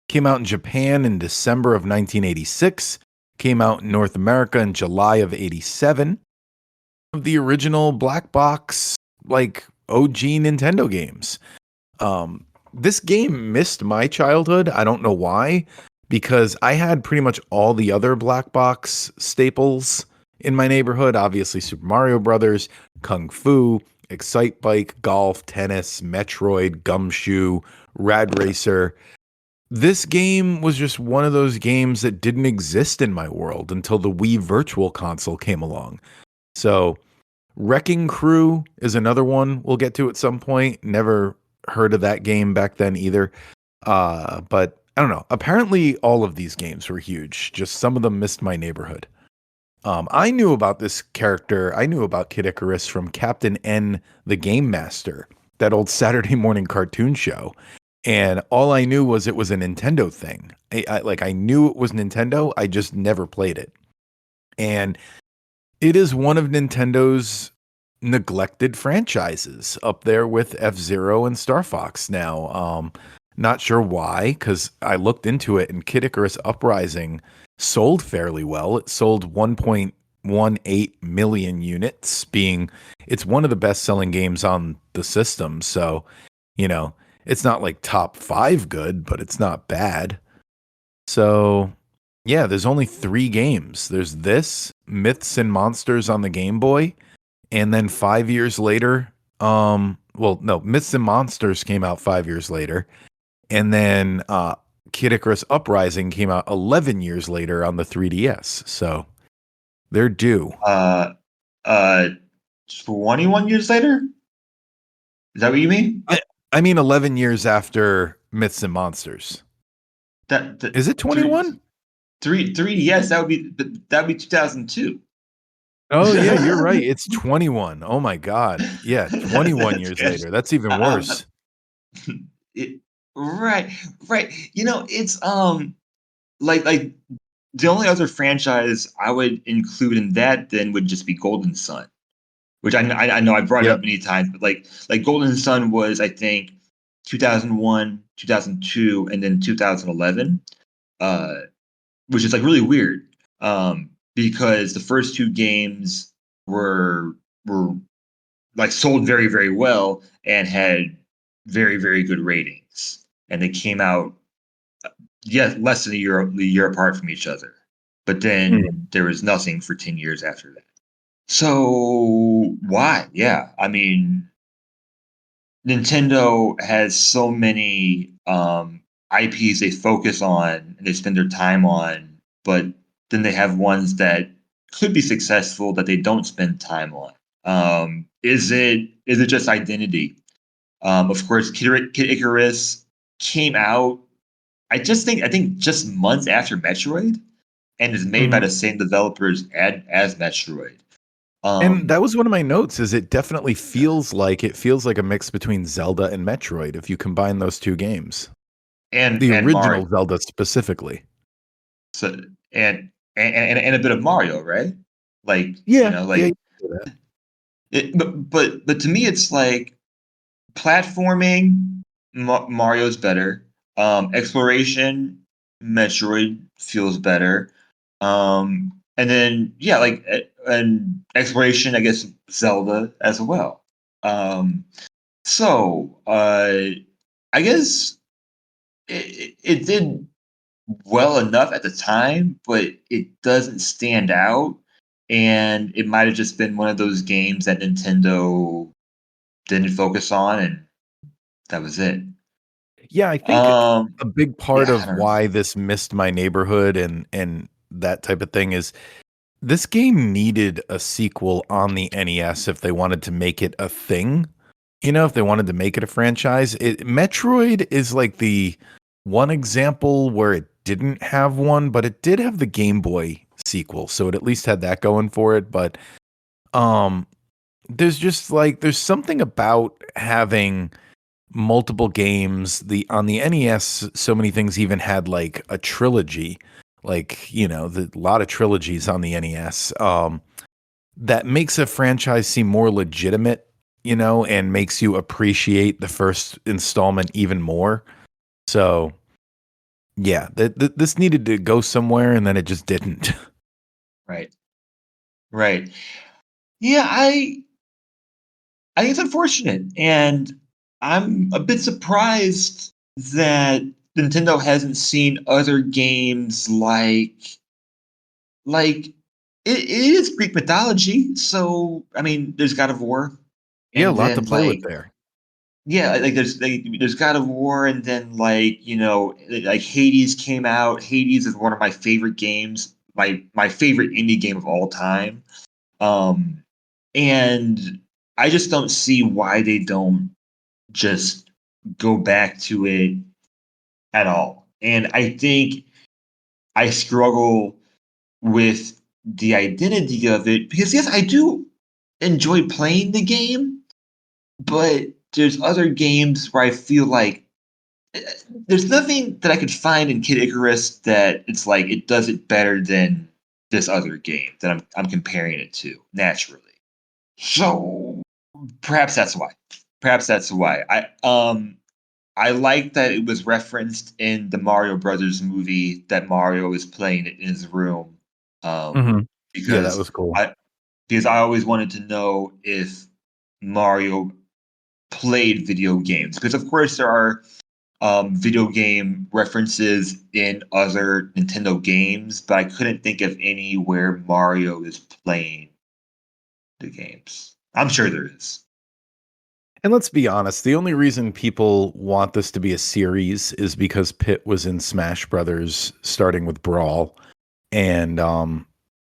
Came out in Japan in December of 1986. Came out in North America in July of 87. Of the original black box, like OG Nintendo games. This game missed my childhood. I don't know why, because I had pretty much all the other black box staples in my neighborhood. Obviously, Super Mario Brothers, Kung Fu, Excite Bike, Golf, Tennis, Metroid, Gumshoe, Rad Racer. This game was just one of those games that didn't exist in my world until the Wii Virtual Console came along. So, Wrecking Crew is another one we'll get to at some point. Never heard of that game back then either. But I don't know. Apparently, all of these games were huge. Just some of them missed my neighborhood. I knew about this character. I knew about Kid Icarus from Captain N, the Game Master, that old Saturday morning cartoon show. And all I knew was it was a Nintendo thing. I knew it was Nintendo. I just never played it. And it is one of Nintendo's neglected franchises, up there with F-Zero and Star Fox now. Not sure why, because I looked into it and Kid Icarus Uprising sold fairly well. It sold 1.18 million units, being it's one of the best selling games on the system. So, you know, it's not like top 5 good, but it's not bad. So, yeah, there's only 3 games. There's this, Myths and Monsters on the Game Boy, and then 5 years later, well, no, Myths and Monsters came out 5 years later, and then Kid Icarus Uprising came out 11 years later on the 3DS. So, they're due.
Uh uh 21 years later? Is that what you mean?
I, I mean 11 years after Myths and Monsters.
That
Is it
three
21?
three yes, that would be 2002.
Oh yeah, you're right. It's 21. Oh my god. Yeah, 21 years later. That's even
Um,
worse.
it, right, right. It's like the only other franchise I would include in that then would just be Golden Sun, which I know I brought it up
Yep.
many times, but like Golden Sun was I think 2001, 2002, and then 2011, uh, which is like really weird, because the first two games were like sold very very well and had very very good ratings, and they came out less than a year apart from each other. But
Mm.
then there was nothing for 10 years after that. So why? Yeah, I mean, Nintendo has so many IPs they focus on and they spend their time on, but then they have ones that could be successful that they don't spend time on. Is it just identity? Of course, Kid Icarus came out. I think just months after Metroid, and is made by
Mhm.
the same developers as Metroid.
And
Um,
that was one of my notes is it definitely feels like a mix between Zelda and Metroid if you combine those two games. The
and Mario.
original Zelda specifically.
So and a bit of Mario, right? Like
Yeah, yeah, you
like
can do that.
but to me, it's like platforming. Mario's better. Exploration, Metroid feels better. And then yeah, like and exploration, I guess Zelda as well. So I guess it did well enough at the time, but it doesn't stand out. and it might have just been one of those games that Nintendo didn't focus on, and that was it.
Yeah, I think
Um,
a big part
yeah, I
of
don't know.
why this missed my neighborhood and that type of thing is this game needed a sequel on the NES if they wanted to make it a thing. You know, if they wanted to make it a franchise. Metroid is like the one example where it didn't have one, but it did have the Game Boy sequel, so it at least had that going for it. But um, there's just like there's something about having multiple games. The on the NES, so many things even had like a trilogy, like the lot of trilogies on the NES. That makes a franchise seem more legitimate, and makes you appreciate the first installment even more. So yeah, this needed to go somewhere, and then it just didn't.
Right, right. Yeah, I think it's unfortunate, and I'm a bit surprised that Nintendo hasn't seen other games like it is Greek mythology. So I mean, there's God of War,
Yeah, a
and
lot to
then
play with there.
yeah, like there's God of War, and then like Hades came out. Hades is one of my favorite games, my favorite indie game of all time. Um, and I just don't see why they don't just go back to it at all. And I think I struggle with the identity of it because, yes, I do enjoy playing the game, but there's other games where I feel like eh, there's nothing that I could find in Kid Icarus that it's like it does it better than this other game that I'm comparing it to naturally. So perhaps that's why. Perhaps that's why. I like that it was referenced in the Mario Brothers movie that Mario is playing it in his room. Um,
Hmm. Yeah, that
because
was cool.
I always wanted to know if Mario played video games. Because of course there are video game references in other Nintendo games, but I couldn't think of any where Mario is playing the games. I'm sure there is.
And let's be honest, the only reason people want this to be a series is because Pitt was in Smash Brothers, starting with Brawl, and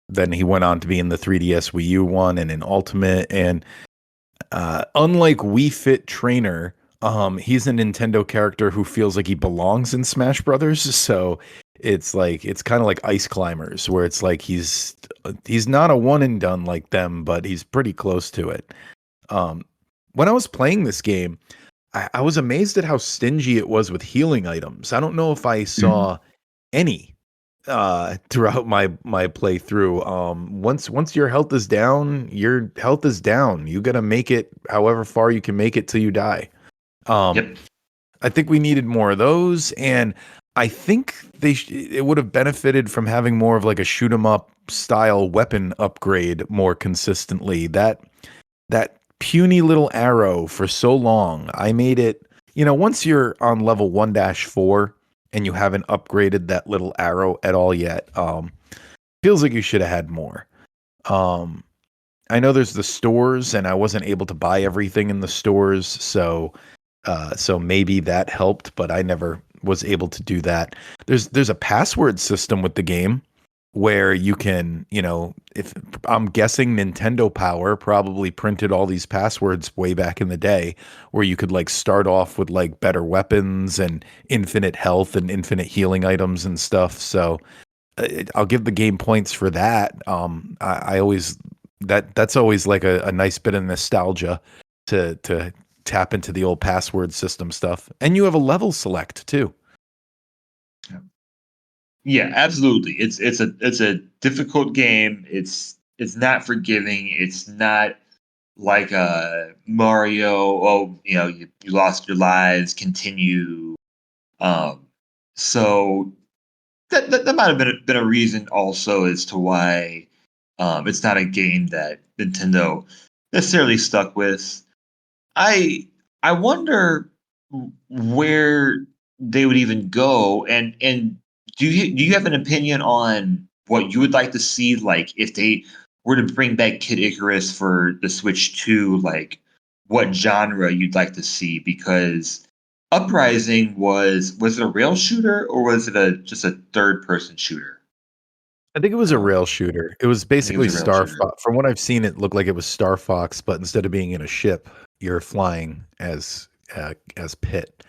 then he went on to be in the 3DS Wii U one and in Ultimate. And unlike Wii Fit Trainer, he's a Nintendo character who feels like he belongs in Smash Brothers. So it's kind of like Ice Climbers, where it's like he's not a one and done like them, but he's pretty close to it. Um, when I was playing this game, I was amazed at how stingy it was with healing items. I don't know if I
Mhm.
saw any throughout my playthrough. Once your health is down, your health is down. You got to make it however far you can make it till you die. Um,
Yep.
I think we needed more of those, and I think it would have benefited from having more of like a shoot 'em up style weapon upgrade more consistently. That puny little arrow for so long. I made it, once you're on level 1-4 and you haven't upgraded that little arrow at all yet, feels like you should have had more. Um, I know there's the stores and I wasn't able to buy everything in the stores, so maybe that helped, but I never was able to do that. There's a password system with the game where you can, if I'm guessing Nintendo Power probably printed all these passwords way back in the day where you could like start off with like better weapons and infinite health and infinite healing items and stuff. So I'll give the game points for that. I always that's always like a nice bit of nostalgia to tap into the old password system stuff. And you have a level select too.
Yeah, absolutely. It's a difficult game. It's not forgiving. It's not like Mario. Oh, you lost your lives. Continue. Um, so that might have been a reason also as to why it's not a game that Nintendo necessarily stuck with. I I wonder where they would even go, and do you have an opinion on what you would like to see, like if they were to bring back Kid Icarus for the Switch 2, like what genre you'd like to see? Because Uprising was it a rail shooter or was it a just a third person shooter?
I think it was a
Um,
rail shooter. It was
I think it was
basically
a rail
Star
shooter.
Fox. From what I've seen, it looked like it was Star Fox, but instead of being in a ship, you're flying as Pit.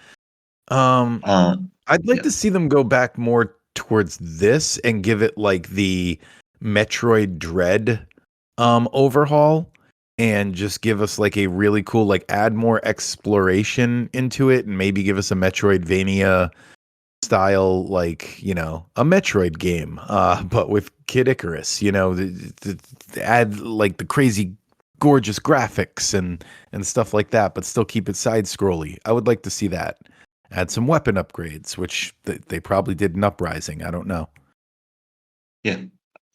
Um, I'd like
Yeah,
to see them go back more towards this and give it like the Metroid Dread overhaul and just give us like a really cool, like add more exploration into it and maybe give us a Metroidvania style, like, a Metroid game, but with Kid Icarus, add like the crazy gorgeous graphics and stuff like that, but still keep it side scrolly. I would like to see that. Add some weapon upgrades, which they probably did in Uprising. I don't know.
yeah,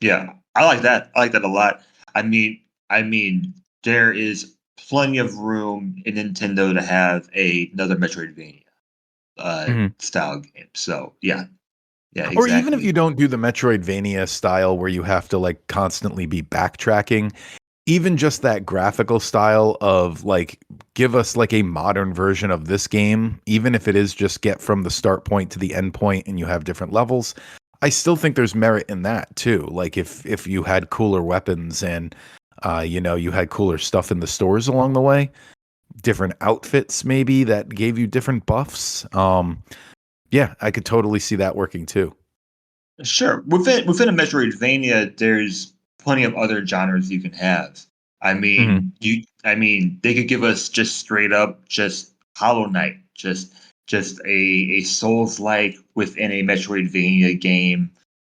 yeah. I like that. I like that a lot. I mean, there is plenty of room in Nintendo to have another Metroidvania
Mhm.
style game. So yeah, yeah,
Or even if you
exactly.
don't do the Metroidvania style where you have to like constantly be backtracking, even just that graphical style of like give us like a modern version of this game, even if it is just get from the start point to the end point and you have different levels. I still think there's merit in that too. Like if you had cooler weapons and you had cooler stuff in the stores along the way, different outfits maybe that gave you different buffs. Yeah, I could totally see that working too.
Sure. Within a Metroidvania, there's plenty of other genres you can have.
Hmm.
I mean, they could give us just straight up just Hollow Knight, just a Souls like within a Metroidvania game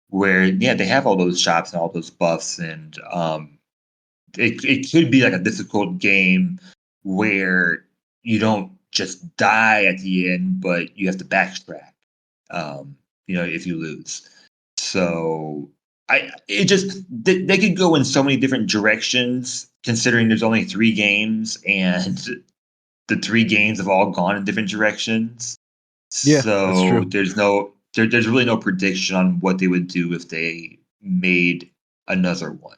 where yeah, they have all those shops and all those buffs and it could be like a difficult game where you don't just die at the end, but you have to backtrack. If you lose. So it just they could go in so many different directions considering there's only 3 games and the 3 games have all gone in different directions.
Yeah, that's
So
true.
there's really no prediction on what they would do if they made another one.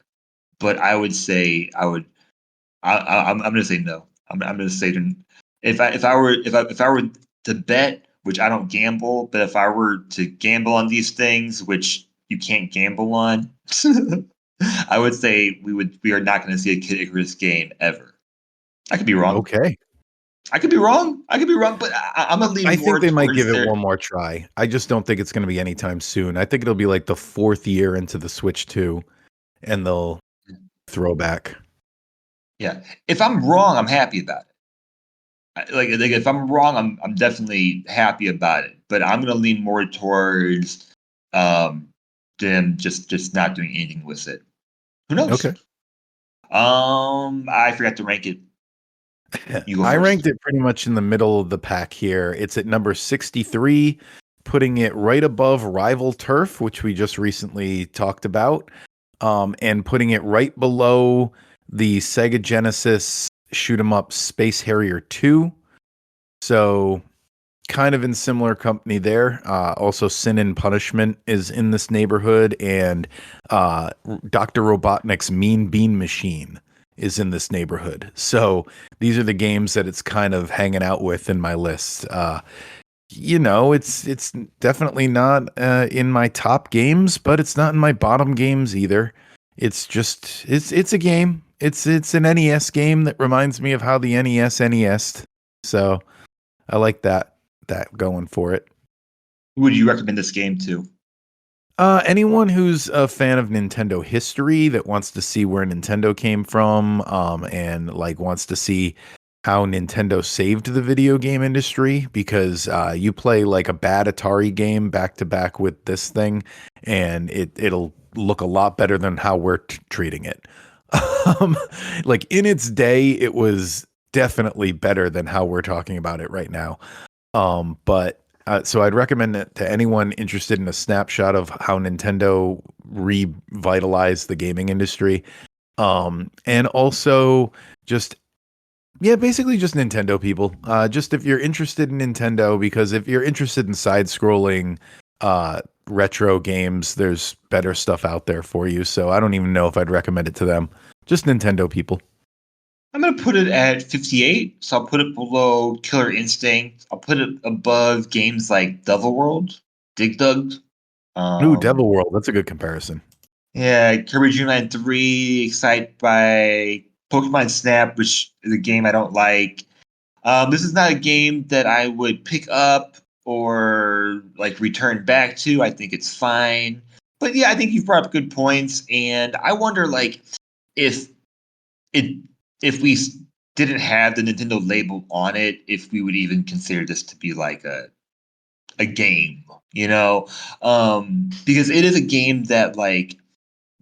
But I would say I'm gonna say no. I'm gonna say if I were to bet, which I don't gamble, but if I were to gamble on these things, which you can't gamble on, I would say we are not going to see a Kid Icarus game ever. I could be wrong.
Okay.
But I'm gonna
I
lean
think
more
they might give
towards
it
their
one more try. I just don't think it's going to be anytime soon. I think it'll be like the fourth year into the Switch 2 and they'll throw back.
yeah. If I'm wrong, I'm happy about it. Like if I'm wrong, I'm definitely happy about it. But I'm gonna lean more towards um them just not doing anything with it. Who knows?
Okay.
I forgot to rank it. You go
I ranked
first.
it pretty much in the middle of the pack here. It's at number 63, putting it right above Rival Turf, which we just recently talked about, and putting it right below the Sega Genesis shoot 'em up Space Harrier 2. So kind of in similar company there. Also, Sin and Punishment is in this neighborhood, and Dr. Robotnik's Mean Bean Machine is in this neighborhood. So these are the games that it's kind of hanging out with in my list. It's definitely not in my top games, but it's not in my bottom games either. It's a game. It's an NES game that reminds me of how the NES. So I like that going for it.
Who would you recommend this game to?
Anyone who's a fan of Nintendo history that wants to see where Nintendo came from, and like wants to see how Nintendo saved the video game industry, because you play like a bad Atari game back to back with this thing, and it'll look a lot better than how we're treating it. Um, like in its day, it was definitely better than how we're talking about it right now. But so I'd recommend it to anyone interested in a snapshot of how Nintendo revitalized the gaming industry. And also just yeah, basically just Nintendo people. Just if you're interested in Nintendo, because if you're interested in side-scrolling retro games, there's better stuff out there for you. So I don't even know if I'd recommend it to them. Just Nintendo people.
I'm gonna put it at 58, so I'll put it below Killer Instinct. I'll put it above games like Devil World, Dig Dug.
Ooh,
Um,
Devil World. That's a good comparison.
yeah, Kirby Dream Land 3, excited by Pokemon Snap, which is a game I don't like. This is not a game that I would pick up or like return back to. I think it's fine. But yeah, I think you've brought up good points, and I wonder like if it if we didn't have the Nintendo label on it, if we would even consider this to be like a game, you know? Because it is a game that like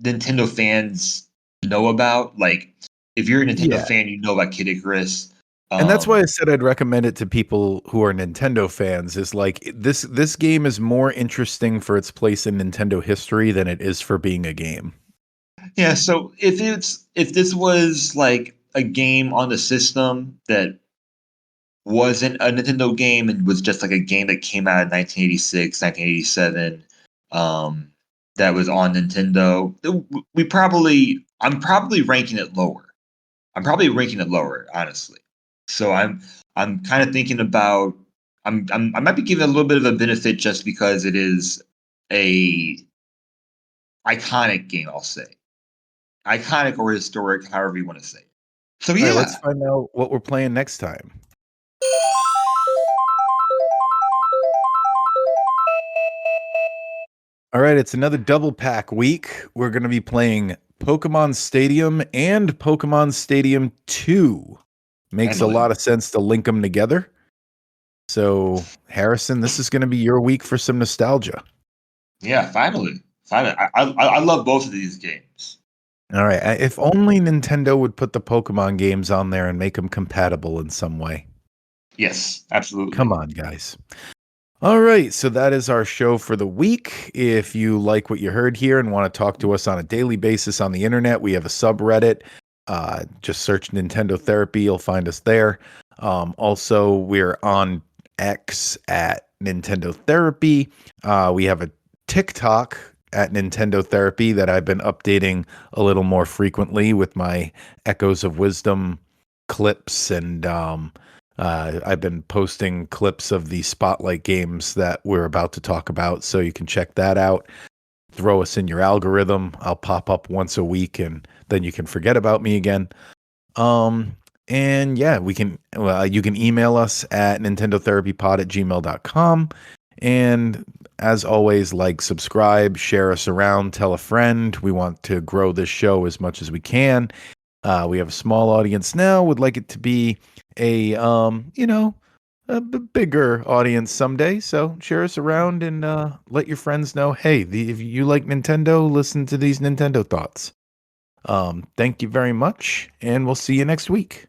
Nintendo fans know about. Like if you're a Nintendo
Yeah.
fan, you know about Kid Icarus.
And that's why
Um,
I said I'd recommend it to people who are Nintendo fans. Is like this game is more interesting for its place in Nintendo history than it is for being a game.
yeah, so if this was like a game on the system that wasn't a Nintendo game and was just like a game that came out in 1986, 1987, that was on Nintendo, I'm probably ranking it lower. I'm probably ranking it lower, honestly. So I'm kind of thinking about I might be giving it a little bit of a benefit just because it is a iconic game, I'll say. Iconic or historic, however you want to say it. So
All right, let's
yeah.
find out what we're playing next time. All right, it's another double pack week. We're going to be playing Pokemon Stadium and Pokemon Stadium 2. Makes a
Finally.
lot of sense to link them together. So, Harrison, this is going to be your week for some nostalgia.
Yeah, finally. Finally. I love both of these games.
All right, if only Nintendo would put the Pokemon games on there and make them compatible in some way.
Yes,
Come
absolutely.
on, guys. All right, so that is our show for the week. If you like what you heard here and want to talk to us on a daily basis on the internet, we have a subreddit. Just search Nintendo Therapy, you'll find us there. Also, we're on X at Nintendo Therapy. We have a TikTok at Nintendo Therapy that I've been updating a little more frequently with my Echoes of Wisdom clips and I've been posting clips of the spotlight games that we're about to talk about, so you can check that out. Throw us in your algorithm. I'll pop up once a week, and then you can forget about me again. Um, and yeah, you can email us at nintendotherapypod@gmail.com. And as always, like, subscribe, share us around, tell a friend. We want to grow this show as much as we can. We have a small audience now. Would like it to be a bigger audience someday. So share us around and let your friends know. Hey, if you like Nintendo, listen to these Nintendo thoughts. Thank you very much, and we'll see you next week.